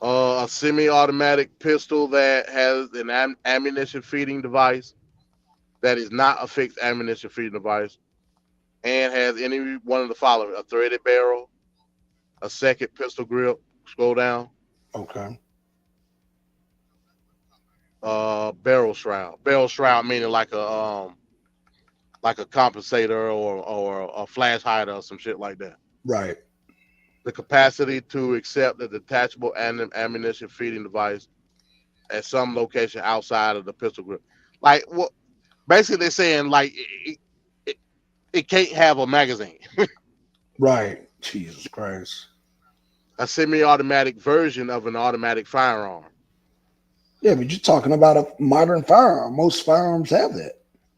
B: A semi-automatic pistol that has an ammunition feeding device that is not a fixed ammunition feeding device and has any one of the following: a threaded barrel, a second pistol grip. Scroll down.
A: Okay.
B: Barrel shroud. Barrel shroud meaning like a compensator or a flash hider or some shit like that.
A: Right.
B: The capacity to accept a detachable ammunition feeding device at some location outside of the pistol grip. Like what? Basically, they're saying like it, it can't have a magazine.
A: Right. Jesus Christ.
B: A semi-automatic version of an automatic firearm.
A: Yeah, but you're talking about a modern firearm. Most firearms have that.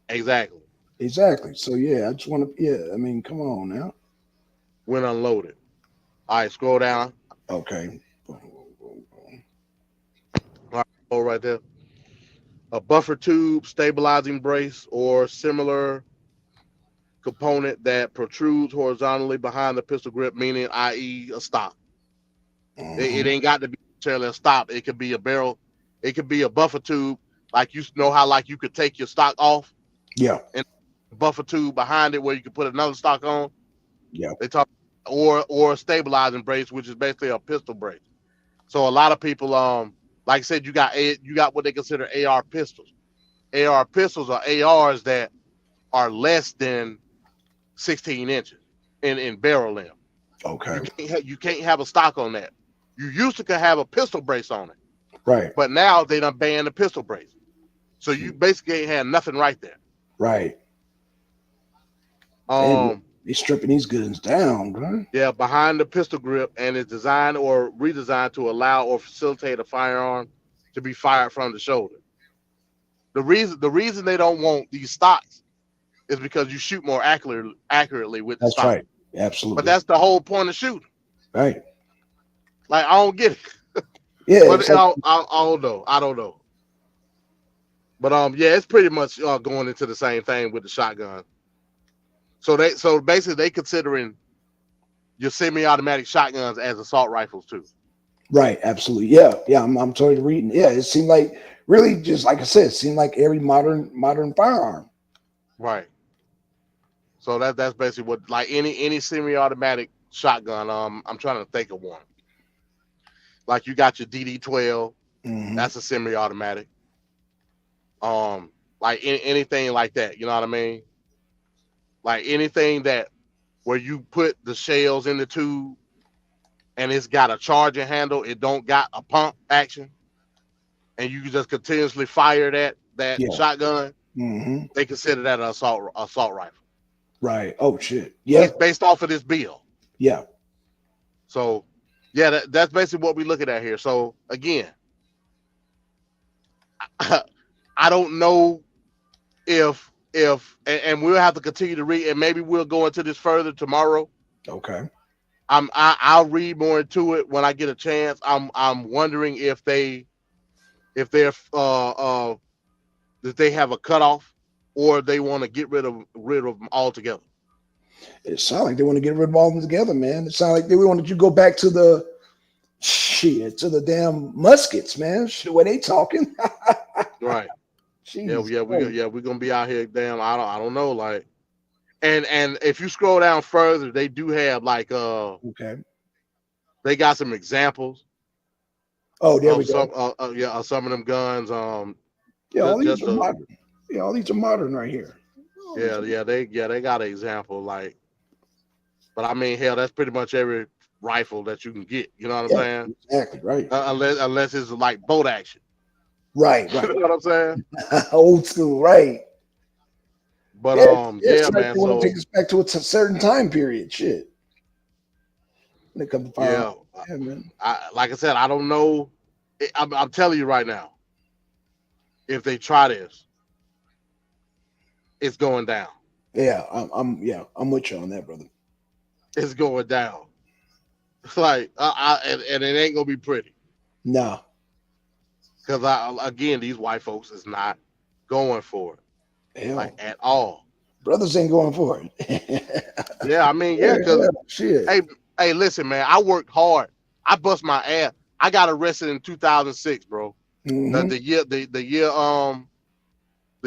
B: Exactly.
A: Exactly. So yeah, I just want to. Yeah, I mean, come on now.
B: When unloaded. All right, scroll down.
A: Okay.
B: All right, oh, right there. A buffer tube, stabilizing brace, or similar component that protrudes horizontally behind the pistol grip, meaning i.e. a stock. It
A: Mhm.
B: ain't got to be necessarily a stop. It could be a barrel. It could be a buffer tube. Like you know how like you could take your stock off
A: Yeah.
B: and buffer tube behind it where you could put another stock on.
A: Yeah.
B: They talk or a stabilizing brace, which is basically a pistol brace. So a lot of people, like I said, you got what they consider AR pistols. AR pistols are ARs that are less than 16 inches in barrel length.
A: Okay.
B: You can't have a stock on that. You used to could have a pistol brace on it,
A: Right.
B: but now they done banned the pistol brace. So you
A: Hmm.
B: basically ain't had nothing right there.
A: Right. And
B: Um,
A: they stripping these guns down, bro.
B: yeah, behind the pistol grip and is designed or redesigned to allow or facilitate a firearm to be fired from the shoulder. The reason they don't want these stocks is because you shoot more accurately with the
A: That's
B: stock.
A: right.
B: But
A: Absolutely.
B: that's the whole point of shooting.
A: Right.
B: Like I don't get it.
A: Yeah.
B: But
A: It's like
B: I don't know. I don't know. But yeah, it's pretty much going into the same thing with the shotgun. So basically they considering your semi-automatic shotguns as assault rifles too.
A: right. Absolutely. Yeah. Yeah. I'm totally reading. Yeah. It seemed like really just like I said, it seemed like every modern firearm.
B: Right. So that's basically what like any semi-automatic shotgun. I'm trying to think of one. Like you got your DD12,
A: Hmm.
B: that's a semi-automatic. Like anything like that. You know what I mean? Like anything that where you put the shells in the tube and it's got a charging handle, it don't got a pump action, and you can just continuously fire that
A: Yeah.
B: shotgun.
A: Hmm.
B: They consider that an assault rifle.
A: Right. Oh shit. Yeah.
B: It's based off of this bill.
A: Yeah.
B: So, yeah, that's basically what we're looking at here. So again, I don't know if and we'll have to continue to read, and maybe we'll go into this further tomorrow.
A: Okay.
B: I'll read more into it when I get a chance. I'm wondering if they're that they have a cutoff, or they want to get rid of them altogether.
A: It sounds like they want to get rid of all of them together, man. It sounds like they wanted you to go back to the shit to the damn muskets, man. Shit, the way they talking.
B: Right. Yeah,
A: Jeez.
B: we're gonna be out here. Damn, I don't know. Like, and if you scroll down further, they do have like
A: Okay.
B: they got some examples
A: Oh, there we
B: of
A: go.
B: some of them guns.
A: Yeah, all these
B: Just
A: are modern. Yeah, all these are modern right here. All these are-
B: they got an example. Like, but I mean, hell, that's pretty much every rifle that you can get. You know what I'm
A: yeah,
B: saying?
A: exactly. Right.
B: Unless it's like boat action.
A: Right.
B: You
A: Right.
B: know what I'm saying?
A: Old school. Right.
B: But
A: Yeah. Yeah. It's
B: yeah,
A: like
B: man.
A: they want to
B: So
A: take us back to a certain time period. Shit. When it comes to firearms.
B: yeah,
A: Yeah, man.
B: like I said, I don't know. I'm telling you right now, if they try this, it's going down.
A: Yeah. I'm with you on that, brother.
B: It's going down. It's like, and it ain't gonna be pretty,
A: No.
B: because again, these white folks is not going for it, like,
A: Hell.
B: at all.
A: Brothers ain't going for it.
B: Yeah, I mean, yeah,
A: Yeah,
B: because
A: shit.
B: hey, listen, man, I worked hard. I bust my ass. I got arrested in 2006, bro.
A: Hmm.
B: The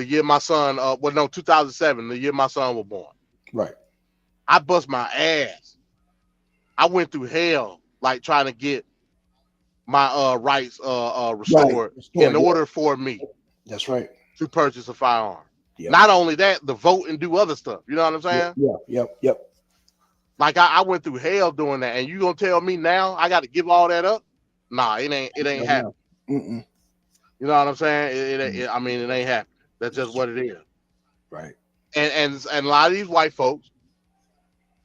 B: year my son, well, no, 2007, the year my son was born.
A: Right.
B: I bust my ass. I went through hell, like, trying to get my rights
A: Right.
B: restored in
A: Story. Yeah,
B: order for me
A: that's right.
B: to purchase a firearm.
A: Yep.
B: Not only that, to vote and do other stuff. You know what I'm
A: Yep.
B: saying?
A: Yep. Yep. Yep.
B: Like, I went through hell doing that, and you gonna tell me now I got to give all that up? Nah, it ain't
A: Right now.
B: happening.
A: Mm-mm.
B: You know what I'm saying?
A: Mm.
B: I mean, it ain't happening. That's just what it is.
A: Right.
B: And a lot of these white folks,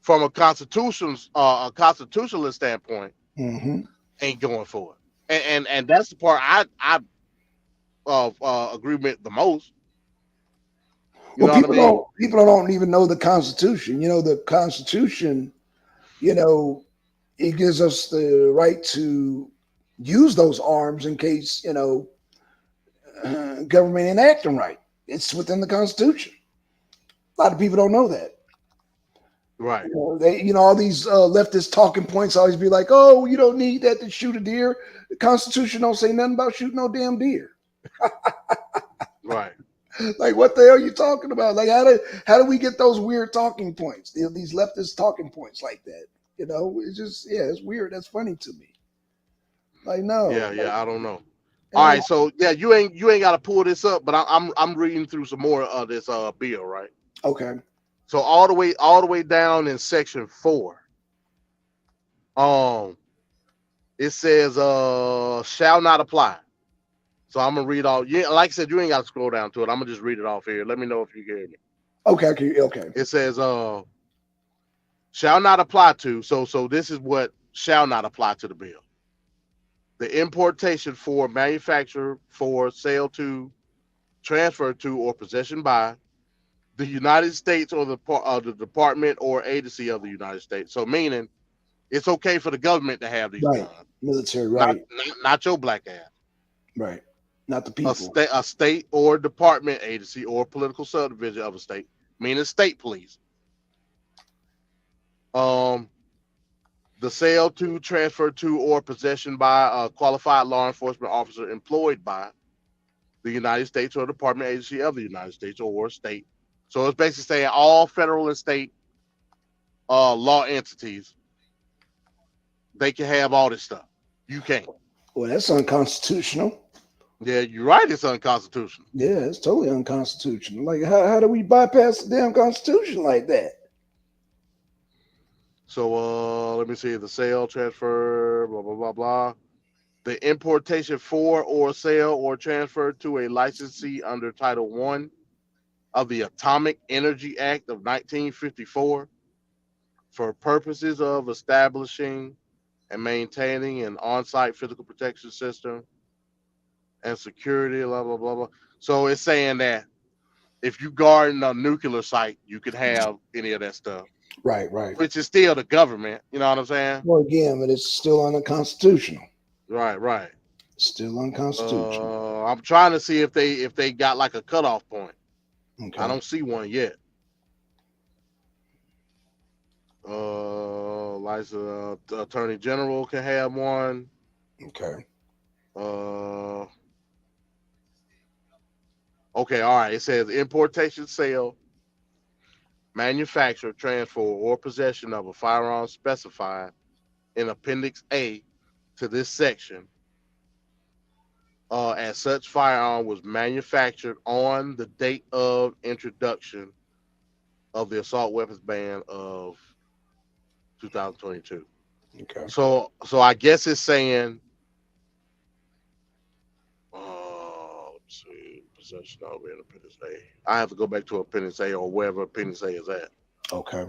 B: from a constitutionalist standpoint,
A: Hmm.
B: ain't going for it. And that's the part I agree with the most. You
A: Well,
B: know what I mean?
A: people don't even know the Constitution. The Constitution. You know, it gives us the right to use those arms in case government ain't acting right. It's within the Constitution. A lot of people don't know that.
B: Right.
A: All these leftist talking points always be like, "Oh, you don't need that to shoot a deer. The Constitution don't say nothing about shooting no damn deer."
B: Right.
A: Like, what the hell are you talking about? Like, how do we get those weird talking points? These leftist talking points like that. It's just it's weird. That's funny to me. Like, no,
B: Yeah.
A: like,
B: Yeah. I don't know. All
A: and
B: right. So yeah, you ain't got to pull this up, but I'm reading through some more of this bill, right?
A: okay,
B: So all the way down in section 4, um, it says shall not apply. So I'm gonna read all. Yeah, like I said, you ain't got to scroll down to it. I'm gonna just read it off here. Let me know if you hear me.
A: okay.
B: It says shall not apply to. So this is what shall not apply to the bill. The importation for, manufacture for, sale to, transfer to, or possession by the United States or the department or agency of the United States. So meaning it's okay for the government to have these
A: Right,
B: guns,
A: military,
B: not
A: right,
B: not your black ass.
A: right. Not the
B: A
A: people.
B: state, a state or department, agency, or political subdivision of a state, meaning state police. Um, the sale to, transfer to, or possession by a qualified law enforcement officer employed by the United States or department, agency of the United States or state. So it's basically saying all federal and state law entities, they can have all this stuff. You can't.
A: Well, that's unconstitutional.
B: Yeah, you're right. It's unconstitutional.
A: Yeah, it's totally unconstitutional. Like, how do we bypass the damn Constitution like that?
B: So let me see, the sale, transfer, blah blah blah blah. The importation for or sale or transfer to a licensee under Title One of the Atomic Energy Act of 1954 for purposes of establishing and maintaining an on-site physical protection system and security, blah blah blah blah. So it's saying that if you guard a nuclear site, you could have any of that stuff,
A: Right, right.
B: which is still the government. You know what I'm saying?
A: Well, again, but it's still unconstitutional.
B: Right, right.
A: Still unconstitutional.
B: I'm trying to see if they got like a cutoff point. I
A: Okay.
B: don't see one yet. License Attorney General can have one.
A: Okay.
B: Uh, okay, all right. It says importation, sale, manufacture, transfer, or possession of a firearm specified in Appendix A to this section. As such firearm was manufactured on the date of introduction of the assault weapons ban of 2022.
A: Okay.
B: So I guess it's saying, let's see, possession of in Appendix A. I have to go back to Appendix A or wherever Appendix A is at.
A: Okay.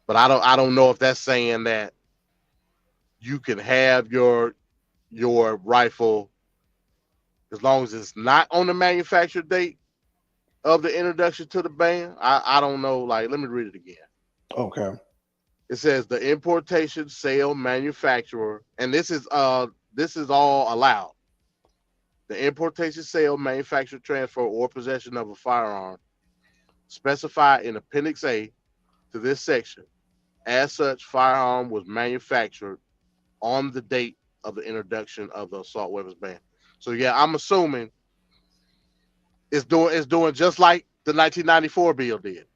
B: But I don't know if that's saying that you can have your rifle as long as it's not on the manufacture date of the introduction to the ban. I don't know. Like, let me read it again.
A: Okay.
B: It says the importation, sale, manufacturer, and this is all allowed. The importation, sale, manufacture, transfer, or possession of a firearm specified in Appendix A to this section. As such, firearm was manufactured on the date of the introduction of the assault weapons ban. So yeah, I'm assuming it's doing just like the 1994 bill did.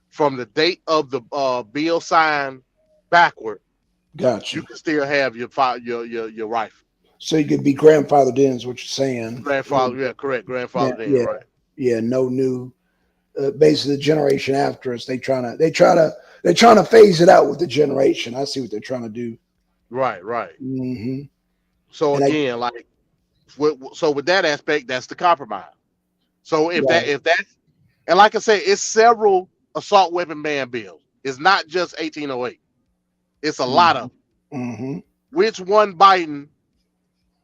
B: From the date of the bill signed backward,
A: Gotcha.
B: you can still have your rifle.
A: So you could be grandfathered in, is what you're saying.
B: Grandfather, yeah, correct.
A: Yeah,
B: Grandfather in,
A: yeah,
B: right.
A: yeah. No new. Basically, the generation after us, they're trying to phase it out with the generation. I see what they're trying to do.
B: Right, right.
A: Hmm.
B: So
A: And I
B: again, like, with that aspect, that's the compromise. So
A: right.
B: if that, and like I say, it's several assault weapon ban bills. It's not just 1808. It's a lot
A: Hmm.
B: of them.
A: Hmm.
B: Which one Biden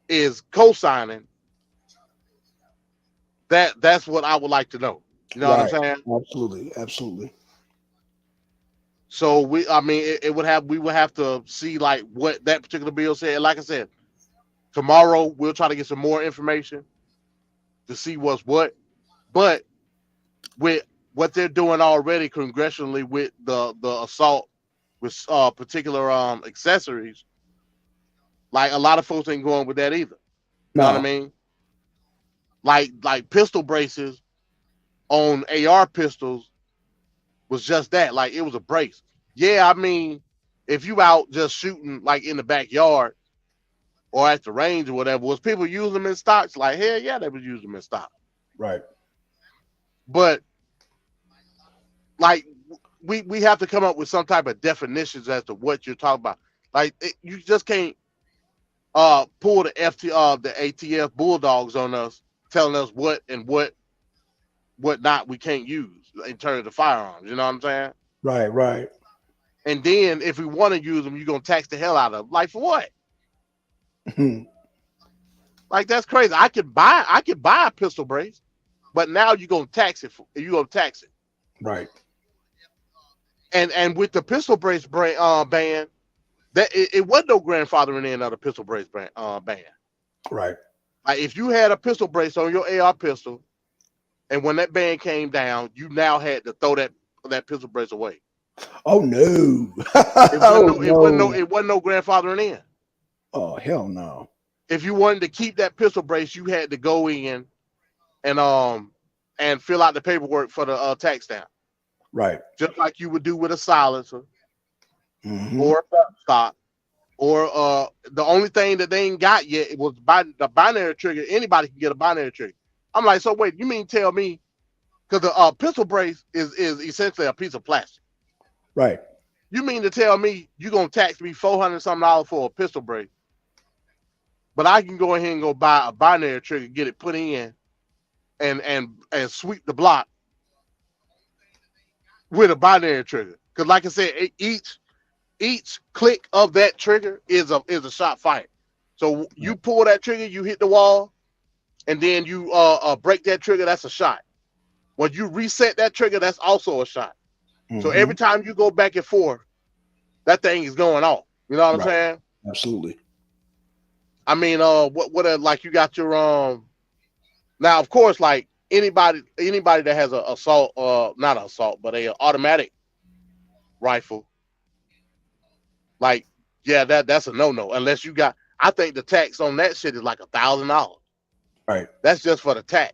B: is co-signing? That's what I would like to know. You know what I'm
A: Right.
B: saying?
A: Absolutely. Absolutely.
B: So I mean, we would have to see like what that particular bill said. Like I said, tomorrow we'll try to get some more information to see what's what. But with what they're doing already congressionally with the assault with particular accessories, like a lot of folks ain't going with that either. You know what I
A: No.
B: mean? Like pistol braces on AR pistols was just that. Like, it was a brace. Yeah, I mean, if you out just shooting like in the backyard or at the range or whatever, was people using them in stocks? Like, hell yeah, they was using them in stock.
A: Right.
B: But like, we have to come up with some type of definitions as to what you're talking about. Like, you just can't pull the the ATF bulldogs on us, telling us what not we can't use in terms of firearms. You know what I'm saying?
A: Right. Right.
B: And then if we want to use them, you're gonna tax the hell out of them. Like, for what? Like, that's crazy. I could buy a pistol brace, but now you're gonna tax it. You're gonna tax it.
A: Right.
B: And with the pistol brace ban, that it wasn't no grandfathering in of the pistol brace ban.
A: Right.
B: Like, if you had a pistol brace on your AR pistol, and when that ban came down, you now had to throw that pistol brace away.
A: Oh no.
B: It wasn't
A: Oh
B: no it wasn't no
A: no.
B: it wasn't no grandfathering in.
A: Oh hell no.
B: If you wanted to keep that pistol brace, you had to go in and fill out the paperwork for the tax stamp,
A: Right.
B: just like you would do with a silencer
A: Hmm.
B: or a stock. Or the only thing that they ain't got yet was the binary trigger. Anybody can get a binary trigger. I'm like, so wait, you mean tell me, because the pistol brace is essentially a piece of plastic.
A: Right.
B: You mean to tell me you're gonna tax me $400 something for a pistol brace, but I can go ahead and go buy a binary trigger, get it put in, and sweep the block with a binary trigger? Because like I said, each click of that trigger is a shot fired. So you pull that trigger, you hit the wall, and then you break that trigger, that's a shot. When you reset that trigger, that's also a shot. So every time you go back and forth, that thing is going off. You know what I'm
A: Right.
B: saying?
A: Absolutely.
B: I mean, what like you got your now of course like anybody that has a assault not an assault but a automatic rifle, like yeah, that's a no unless you got. I think the tax on that shit is like $1,000.
A: Right.
B: That's just for the tax,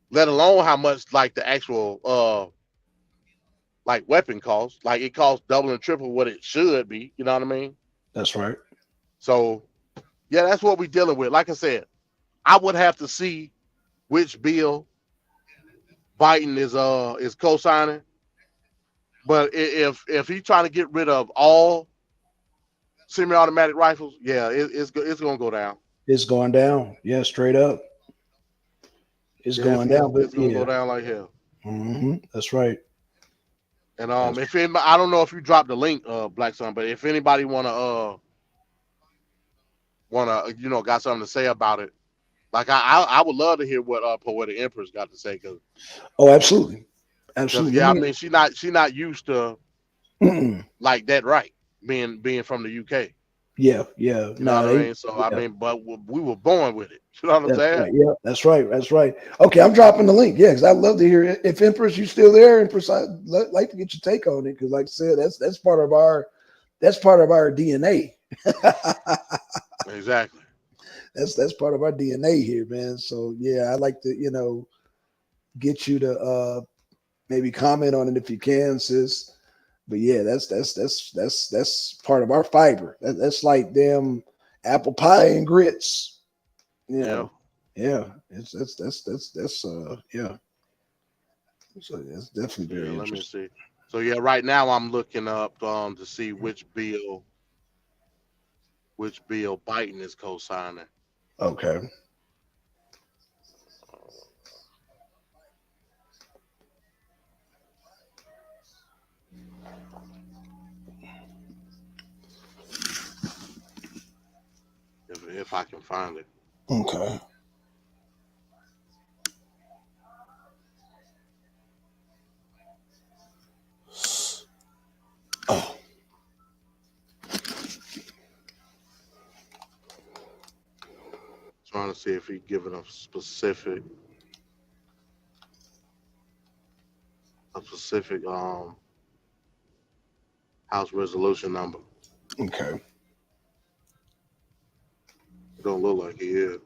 B: let alone how much like the actual like weapon costs. Like it costs double and triple what it should be. You know what I mean?
A: That's right.
B: So yeah, that's what we're dealing with. Like I said, I would have to see which bill Biden is co-signing. But if he's trying to get rid of all semi-automatic rifles, yeah, it's gonna go down.
A: It's going down. Yeah, straight up. It's
B: Yeah,
A: going down.
B: it's
A: But
B: gonna go
A: yeah.
B: down like hell.
A: That's right.
B: And
A: That's
B: if anybody, I don't know if you dropped the link, Black Sun, but if anybody wanna got something to say about it, like I would love to hear what Poetic Empress got to say,
A: Oh, absolutely.
B: because
A: Absolutely.
B: yeah, I mean she not used to like that, right? Being from the UK.
A: Yeah.
B: You know
A: No,
B: what I mean? So I
A: yeah.
B: mean, but we were born with it. You know what I'm
A: That's
B: saying?
A: right. Yeah, that's right. That's right. Okay, I'm dropping the link. Yeah, because I'd love to hear it. If Empress, you still there, Empress, I'd like to get your take on it. Because, like I said, that's part of our DNA.
B: Exactly.
A: That's part of our DNA here, man. So yeah, I'd like to get you to maybe comment on it if you can, sis. But yeah, that's part of our fiber. That's like damn apple pie and grits. You
B: Yeah.
A: know, yeah. That's yeah. So that's definitely
B: Yeah.
A: very
B: Let me
A: interesting.
B: see. So yeah, right now I'm looking up to see which bill Biden is co-signing.
A: Okay.
B: If I can find it.
A: Okay. Oh,
B: Trying to see if he given a specific House resolution number.
A: okay.
B: It don't look like he is.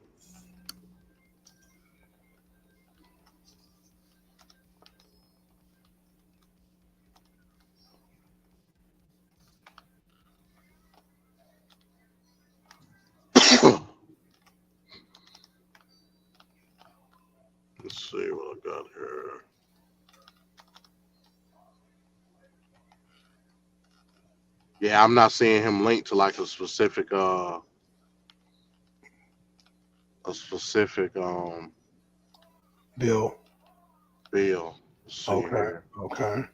B: Let's see what I got here. Yeah, I'm not seeing him linked to like a specific
A: Bill.
B: bill. Let's see
A: Okay.
B: here.
A: Okay.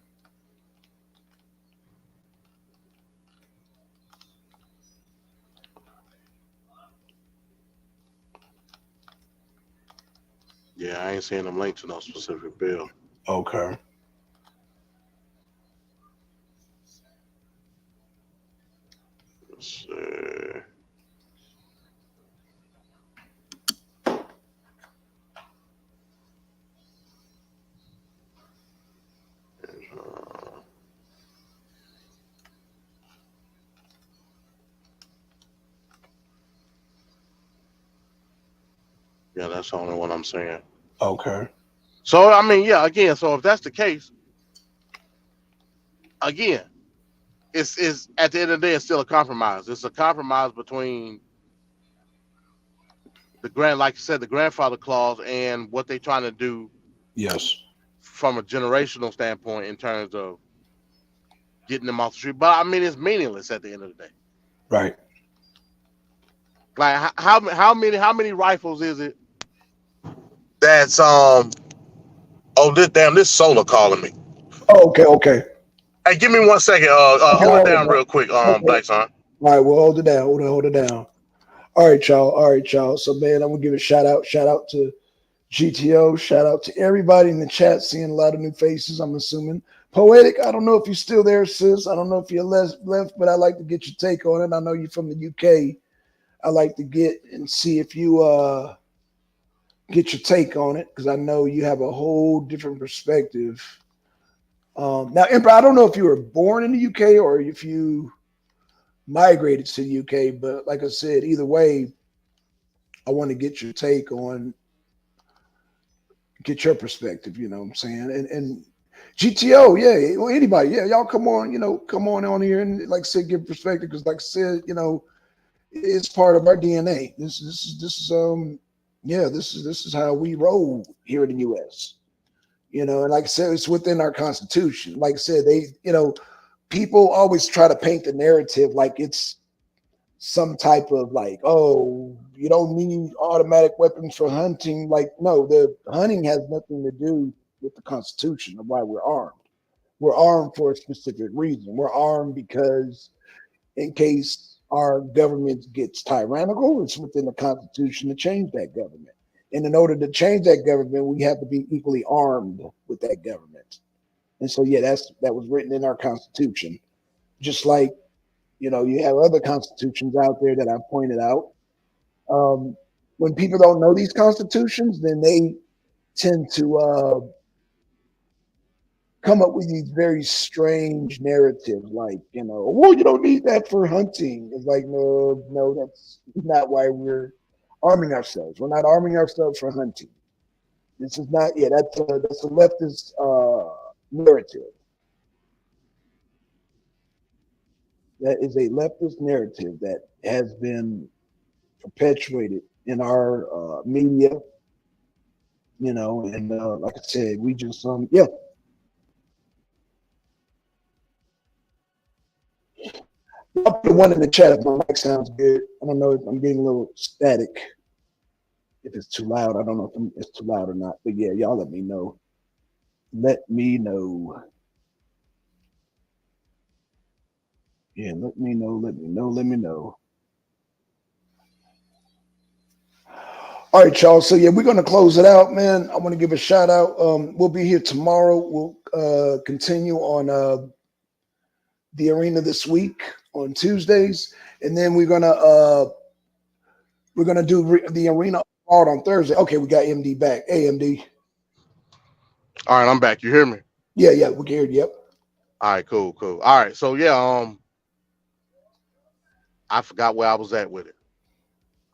B: Yeah, I ain't seeing him linked to no specific bill.
A: Okay.
B: Let's see. Yeah, that's the only one I'm saying.
A: Okay.
B: So I mean, yeah, again, so if that's the case, again, it's at the end of the day, it's still a compromise. It's a compromise between like you said, the grandfather clause and what they're trying to do
A: Yes.
B: from a generational standpoint in terms of getting them off the street. But I mean, it's meaningless at the end of the day.
A: Right.
B: Like how many rifles is it? That's Oh, this solar calling me.
A: Oh, okay. Okay.
B: Hey, give me 1 second.
A: Okay.
B: Hold it
A: Hold it
B: down
A: down.
B: real quick,
A: Okay.
B: Black Son.
A: All right. Well, hold it down. Hold it down. All right, y'all. All right, y'all. So, man, I'm gonna give a shout out. Shout out to GTO. Shout out to everybody in the chat. Seeing a lot of new faces. I'm assuming. Poetic. I don't know if you're still there, sis. I don't know if you're left, but I like to get your take on it. I know you're from the UK. I like to get and see if you get your take on it because I know you have a whole different perspective. Now, Emperor, I don't know if you were born in the UK or if you migrated to the UK, but like I said, either way, I want to get your take on, get your perspective. You know what I'm saying? And GTO, yeah, well, anybody, yeah, y'all come on, come on here and like I said, give perspective because like I said, it's part of our DNA. This is how we roll here in the U.S. And like I said, it's within our Constitution. Like I said, people always try to paint the narrative like it's some type of like, oh, you don't need automatic weapons for hunting. Like, no, the hunting has nothing to do with the Constitution of why we're armed. We're armed for a specific reason. We're armed because in case our government gets tyrannical, it's within the Constitution to change that government. And in order to change that government, we have to be equally armed with that government. And so, yeah, that was written in our Constitution. Just like, you have other constitutions out there that I pointed out. Um, when people don't know these constitutions, then they tend to come up with these very strange narratives, like, well, you don't need that for hunting. It's like, no, that's not why we're arming ourselves. We're not arming ourselves for hunting. This is not, yeah, that's a leftist narrative. That is a leftist narrative that has been perpetuated in our media, and like I said, we just, yeah. I'll put one in the chat if my mic sounds good. I don't know if I'm getting a little static. If it's too loud, I don't know if it's too loud or not. But yeah, y'all let me know. Let me know. Yeah, let me know. Let me know. Let me know. All right, y'all. So yeah, we're gonna close it out, man. I want to give a shout out. We'll be here tomorrow. We'll continue on the arena this week on Tuesdays, and then we're gonna do the arena on Thursday. Okay, we got MD back. Hey, MD.
B: All right, I'm back. You hear me?
A: Yeah, we can hear you. Yep.
B: All right, cool. All right, so yeah, I forgot where I was at with it.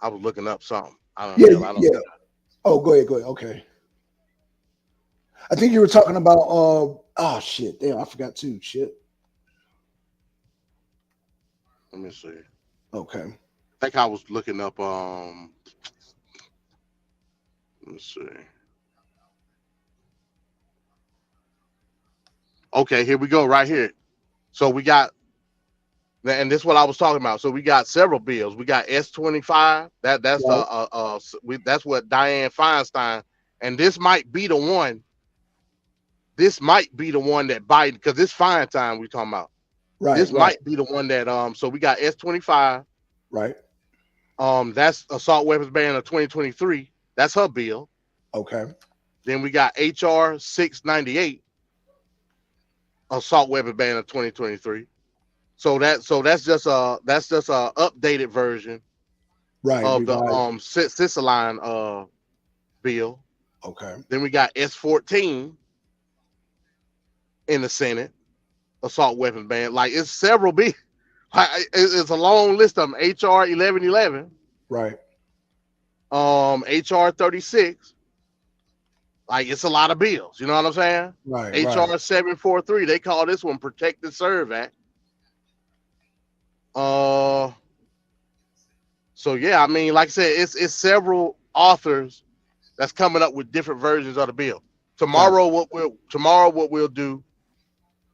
B: I was looking up something. I don't
A: Yeah,
B: hell, I don't.
A: yeah. Oh, go ahead. Okay. I think you were talking about. Oh shit! Damn, I forgot too. Shit.
B: Let me see.
A: Okay.
B: I think I was looking up. Let me see. Okay, here we go. Right here. So we got, and this is what I was talking about. So we got several bills. We got S-25.
A: Right.
B: That's what Dianne Feinstein. And this might be the one. This might be the one that Biden, because this Feinstein we talking about.
A: Right.
B: This
A: Right.
B: might be the one that So we got S-25.
A: Right.
B: That's assault weapons ban of 2023. That's her bill.
A: Okay.
B: Then we got HR 698, assault weapons ban of 2023. That's just a updated version
A: Right.
B: of the
A: Revised.
B: Cisaline bill.
A: Okay.
B: Then we got S-14 in the Senate, assault weapons ban. Like, it's several big. It's a long list of them. HR 1111,
A: Right.
B: HR 36. Like, it's a lot of bills. You know what I'm saying?
A: Right. Right.
B: HR 743. They call this one Protect and Serve Act. So yeah, I mean, like I said, it's several authors that's coming up with different versions of the bill.
A: Gotcha.
B: Tomorrow what we'll do,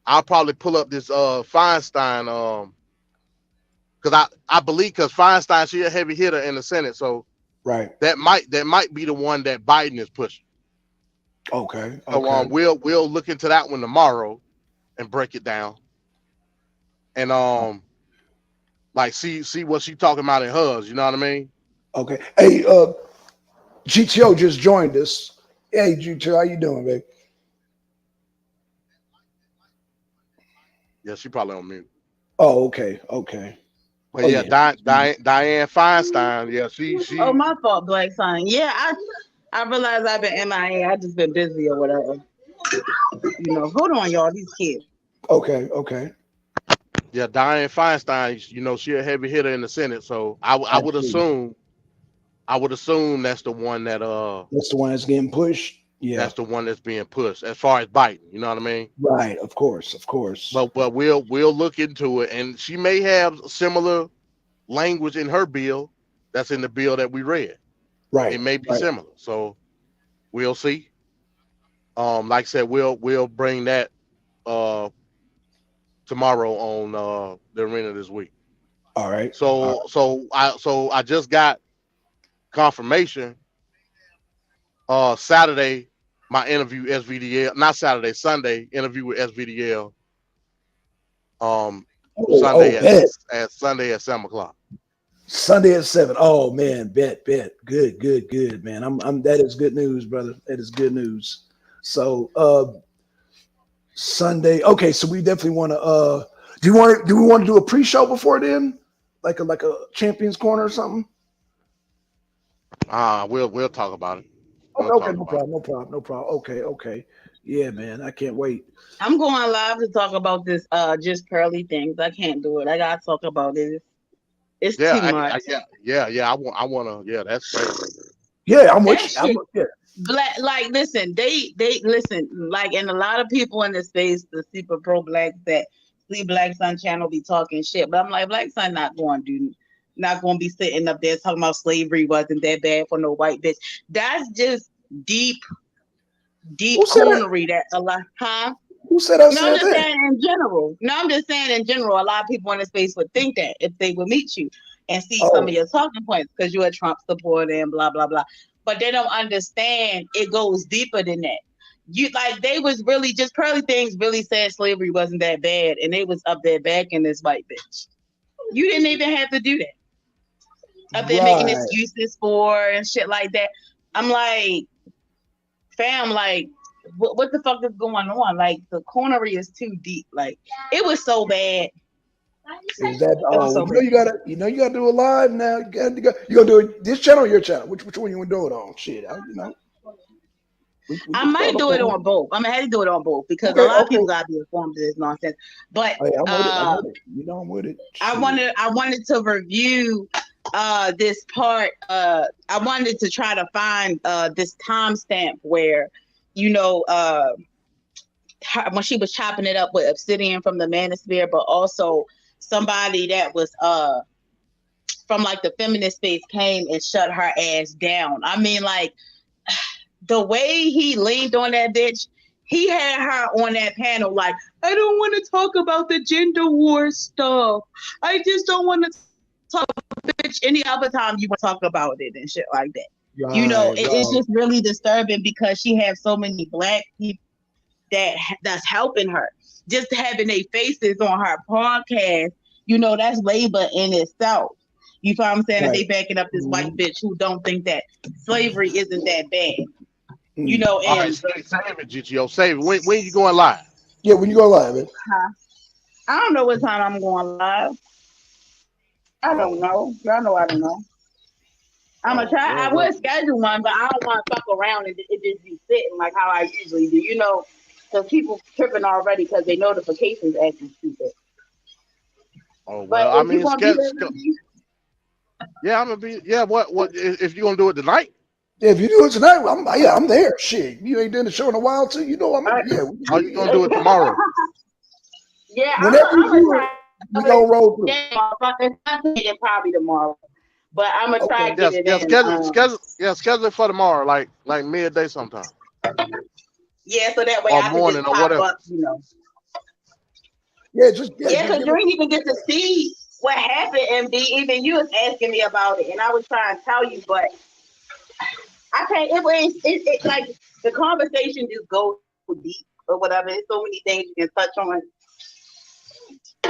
B: I'll probably pull up this Feinstein because I believe, because Feinstein, she's a heavy hitter in the Senate, so
A: Right.
B: that might be the one that Biden is pushing.
A: Okay.
B: So
A: Okay.
B: we'll look into that one tomorrow and break it down, and like see what she talking about in hers. You know what I mean?
A: Okay. Hey, GTO just joined us. Hey, GTO, how you doing, babe?
B: Yeah, she probably on mute.
A: Oh, okay, okay.
B: But
A: Oh
B: yeah,
A: yeah.
B: Diane Feinstein. Yeah,
C: Oh,
B: she.
C: my fault, Black Sign. Yeah, I realize I've been MIA. I just been busy or whatever. Hold on, y'all. These kids.
A: Okay, okay.
B: Yeah, Diane Feinstein. She a heavy hitter in the Senate. So I would
A: Absolutely.
B: assume. I would assume that's the one
A: That's the one that's getting pushed. Yeah.
B: that's the one that's being pushed as far as Biden. You know what I mean?
A: Right. Of course. Of course.
B: But we'll look into it, and she may have similar language in her bill that's in the bill that we read. It
A: Right.
B: may be
A: Right.
B: similar, so we'll see. Like I said, we'll bring that uh tomorrow on the arena this week.
A: All right. All
B: So I just got confirmation Saturday my interview SVDL, not Saturday, Sunday interview with SVDL um
A: right. Oh,
B: Sunday
A: bet.
B: at Sunday at 7 o'clock.
A: Sunday at 7. Oh man, bet. Good, good, good, man. I'm that is good news, brother. That is good news. So Sunday. Okay, so we definitely want to do we want to do a pre-show before then? Like a champions corner or something?
B: We'll talk about it. We'll
A: Okay,
B: talk
A: no
B: about it.
A: problem, no problem, no problem. Okay. Yeah, man. I can't wait.
C: I'm going live to talk about this just pearly things. I can't do it. I gotta talk about it. It's
B: Yeah,
C: too much.
B: yeah. I wanna. Yeah, that's crazy.
A: Yeah, I'm with
C: That
A: you. I'm
C: shit.
A: yeah.
C: Black, like, listen, they listen, like, and a lot of people in the space, the super pro blacks that see Black Sun channel be talking shit, but I'm like, Black Sun not going to be sitting up there talking about slavery wasn't that bad for no white bitch. That's just deep, deep
A: Who said that?
C: coonery that a lot, huh?
A: Who said I
C: No, I'm
A: said
C: just
A: that?
C: saying in general. No, I'm just saying in general. A lot of people in the space would think that if they would meet you and see some of
A: Oh,
C: your talking points because you're a Trump supporter and blah blah blah. But they don't understand it goes deeper than that. You like they was really just pearly things really said slavery wasn't that bad and they was up there backing this white bitch. You didn't even have to do that. Up there making
A: right.
C: excuses for and shit like that. I'm like, fam, like what the fuck is going on? Like the cornery is too deep. Like it was so bad.
A: It was that.
C: It was
A: Oh,
C: so bad.
A: you gotta do a live now. You gonna do it this channel or your channel? Which one you gonna do it on? Shit, we
C: I
A: can start
C: might
A: off
C: do it
A: on.
C: on both. I'm gonna have to do it on both because a
A: Okay,
C: lot of
A: okay.
C: people gotta be informed of this nonsense. But
A: Oh, yeah, I'm with it. I'm with it. I'm with it.
C: I
A: Shit.
C: wanted to review this part. I wanted to try to find this timestamp where, you know, when she was chopping it up with obsidian from the manosphere, but also somebody that was from like the feminist space came and shut her ass down. I mean, like the way he leaned on that bitch, he had her on that panel like, I don't want to talk about the gender war stuff. I just don't want to talk about bitch any other time you want to talk about it and shit like that.
A: Right,
C: It's
A: right.
C: just really disturbing because she has so many black people that's helping her. Just having their faces on her podcast, that's labor in itself. You know what I'm saying? And
A: Right.
C: they backing up this white
A: Mhm.
C: bitch who don't think that slavery isn't that bad.
A: Mm.
B: All right,
C: And
B: save it, GTO. Save it. When you going live?
A: Yeah, when you go live, man.
C: I don't know what time I'm going live. I
B: Oh,
C: don't know. Y'all know I don't know. I'm gonna try. I
B: well,
C: would schedule one, but I don't want to fuck around and it just be sitting like how I usually do. Because people tripping already because they notifications acting stupid. But
B: I
C: if you
B: mean,
C: gonna be there with me,
B: yeah, I'm gonna be. Yeah, what if you gonna do it tonight?
A: Yeah, if you do it tonight, I'm there. Shit, you ain't done the show in a while too.
C: all right.
A: Yeah,
B: Are you gonna do it tomorrow?
C: Yeah,
A: whenever
C: I'm
A: you
C: gonna
A: do it,
C: try.
A: we gonna roll through.
C: It probably tomorrow, but I'm gonna try
A: Okay.
C: to get it in.
B: Schedule it for tomorrow, like midday sometime
C: Yeah, so that way
B: or
C: I can just
B: morning or
C: pop
B: whatever.
C: up.
A: Yeah,
C: Yeah,
A: just
C: because
A: give
C: you
A: it.
C: didn't even get to see what happened, MD. Even you was asking me about it, and I was trying to tell you, but I can't. It like the conversation just goes so deep or whatever. There's so many things you can touch on,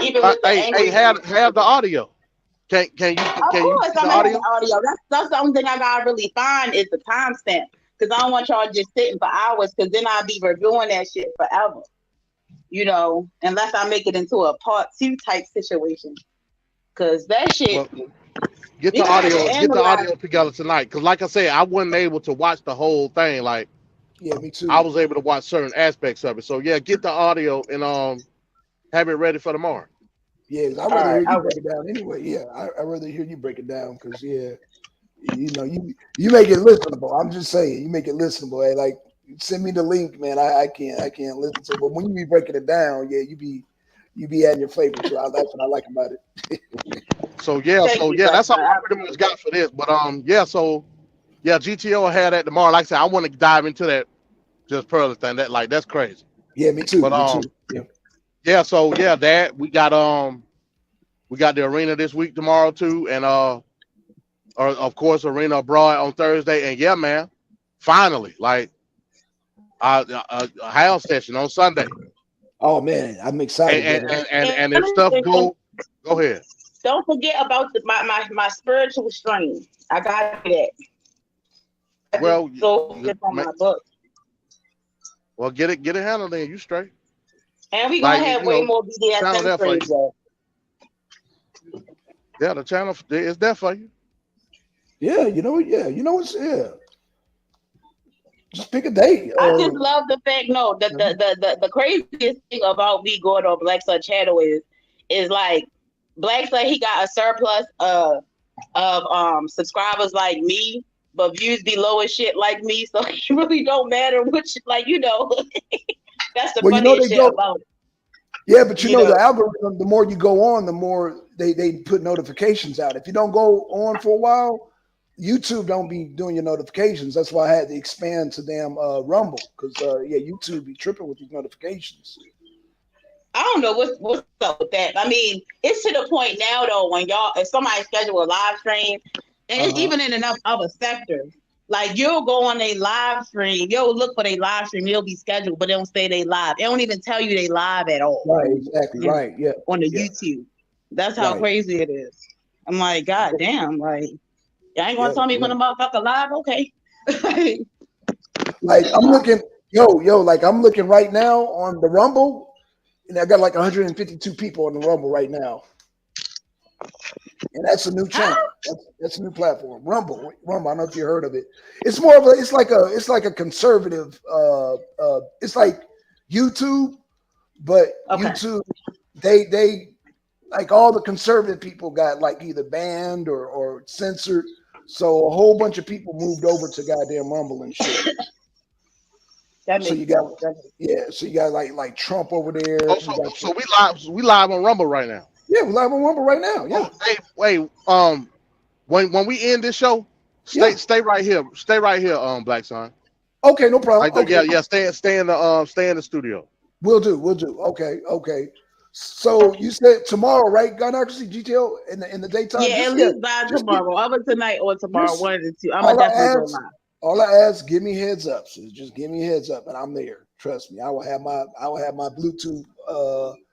C: even with the
B: Hey,
C: angry.
B: have the audio. Can you
C: Of
B: get
C: course,
B: the
C: I'm gonna have
B: audio?
C: the audio. That's the only thing I gotta really find is the timestamp. Because I don't want y'all just sitting for hours, because then I'll be reviewing that shit forever. You know, unless I make it into a part 2 type situation. Because that shit,
B: Well, get
C: we
B: the
C: gonna have to
B: audio. Get the
C: analyze.
B: audio together tonight. Because, like I said, I wasn't able to watch the whole thing. Like
A: Yeah, me too.
B: I was able to watch certain aspects of it. So yeah, get the audio and have it ready for tomorrow.
A: Yeah, I'd
C: All
A: rather
C: right,
A: hear you break it down anyway. Yeah, I'd rather hear you break it down because you make it listenable. I'm just saying, you make it listenable. Hey, like send me the link, man. I can't listen to it. But when you be breaking it down, yeah, you be adding your flavor to it. That's what I like about it.
B: So
C: thank you,
B: that's all
C: Blackson.
B: I pretty much got for this. But GTO will have that tomorrow. Like I said, I want to dive into that just Pearl thing. That's crazy.
A: Yeah, me too.
B: But
A: Me too. Yeah.
B: that we got the arena this week tomorrow too, and or of course arena abroad on Thursday. And yeah, man, finally, like a house session on Sunday.
A: Oh man, I'm excited, brother.
B: And if stuff go ahead.
C: Don't forget about my spiritual stream. I got that.
B: Well,
C: So on my book.
B: Well, get it handled then. You straight.
C: And we're gonna have way more
B: channel there
C: BDSM
B: for you.
C: streams.
B: Yeah, the channel is there for you.
A: Yeah, you know what's just pick a day.
C: I just love the fact, the craziest thing about me going on Black Sun Channel is like Black Sun, he got a surplus of subscribers like me, but views be low as shit like me, so it really don't matter which, like, that's the funniest shit about it.
A: Yeah, but the algorithm, the more you go on, the more they put notifications out. If you don't go on for a while, YouTube don't be doing your notifications. That's why I had to expand to damn Rumble, because YouTube be tripping with these notifications.
C: I don't know what's up with that. I mean, it's to the point now though, when if somebody schedule a live stream, and it's even in enough other sectors, like you'll go on a live stream, you'll look for a live stream, you'll be scheduled, but they don't say they live. They don't even tell you they live at all.
A: Right, exactly, right, yeah.
C: On the YouTube. That's how crazy it is. I'm like, God damn, like, y'all ain't gonna tell me when a motherfucker live? Okay.
A: Like I'm looking, like I'm looking right now on the Rumble, and I got like 152 people on the Rumble right now. And that's a new channel. That's a new platform. Rumble. I don't know if you heard of it. It's more of it's like a conservative it's like YouTube, but YouTube, they like all the conservative people got like either banned or censored. So a whole bunch of people moved over to goddamn Rumble and shit. So you got like Trump over there.
B: So we live on Rumble right now.
A: Yeah, we're live on Rumble right now. Yeah.
B: Hey, when we end this show, stay right here. Stay right here, Black Son.
A: Okay, no problem. Okay.
B: Yeah, stay in the studio.
A: We'll do. Okay. So you said tomorrow, right? Gynocracy GTO in the daytime?
C: Yeah, at least by tomorrow. Either tonight or tomorrow, one of the two. I'm gonna definitely go live.
A: All I ask, give me heads up. So just give me heads up, and I'm there. Trust me. I will have my Bluetooth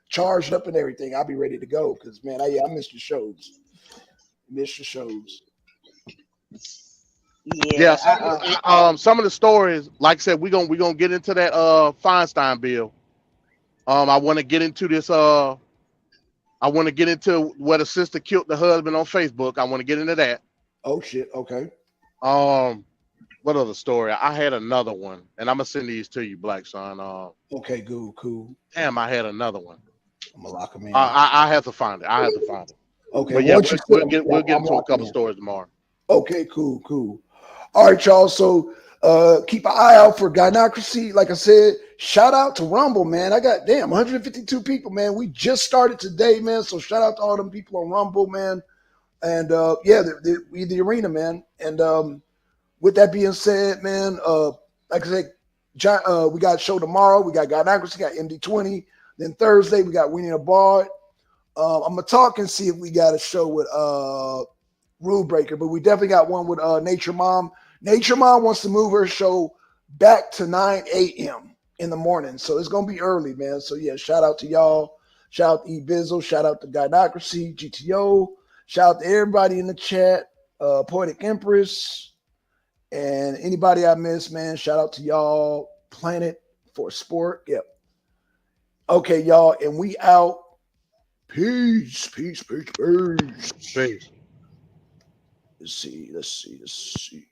A: charged up and everything. I'll be ready to go because man, I missed the shows.
C: Yeah.
B: Some of the stories, like I said, we're gonna get into that Feinstein bill. I want to get into this. I want to get into where the sister killed the husband on Facebook. I want to get into that.
A: Oh shit. Okay.
B: What other story? I had another one, and I'm gonna send these to you, Black Son.
A: Okay. Cool.
B: Damn, I had another one.
A: I'm gonna lock them in.
B: I have to find it.
A: Okay.
B: But yeah, we'll get into a couple stories tomorrow.
A: Okay. Cool. All right, y'all. So keep an eye out for Gynocracy. Like I said, shout out to Rumble, man. I got 152 people, man. We just started today, man. So shout out to all them people on Rumble, man. And we the arena, man. And with that being said, man, like I said, we got a show tomorrow. We got Gynocracy, got MD20. Then Thursday we got Winnie the Bard. I'm gonna talk and see if we got a show with Rule Breaker, but we definitely got one with Nature Mom. Nature Mom wants to move her show back to 9 a.m. in the morning, so it's gonna be early, man. So yeah, shout out to y'all. Shout out to E-Bizzle. Shout out to Gynocracy, GTO. Shout out to everybody in the chat, Poetic Empress, and anybody I missed, man. Shout out to y'all. Planet for Sport. Yep. Okay, y'all, and we out. Peace, peace, peace, peace.
B: Peace.
A: Let's see.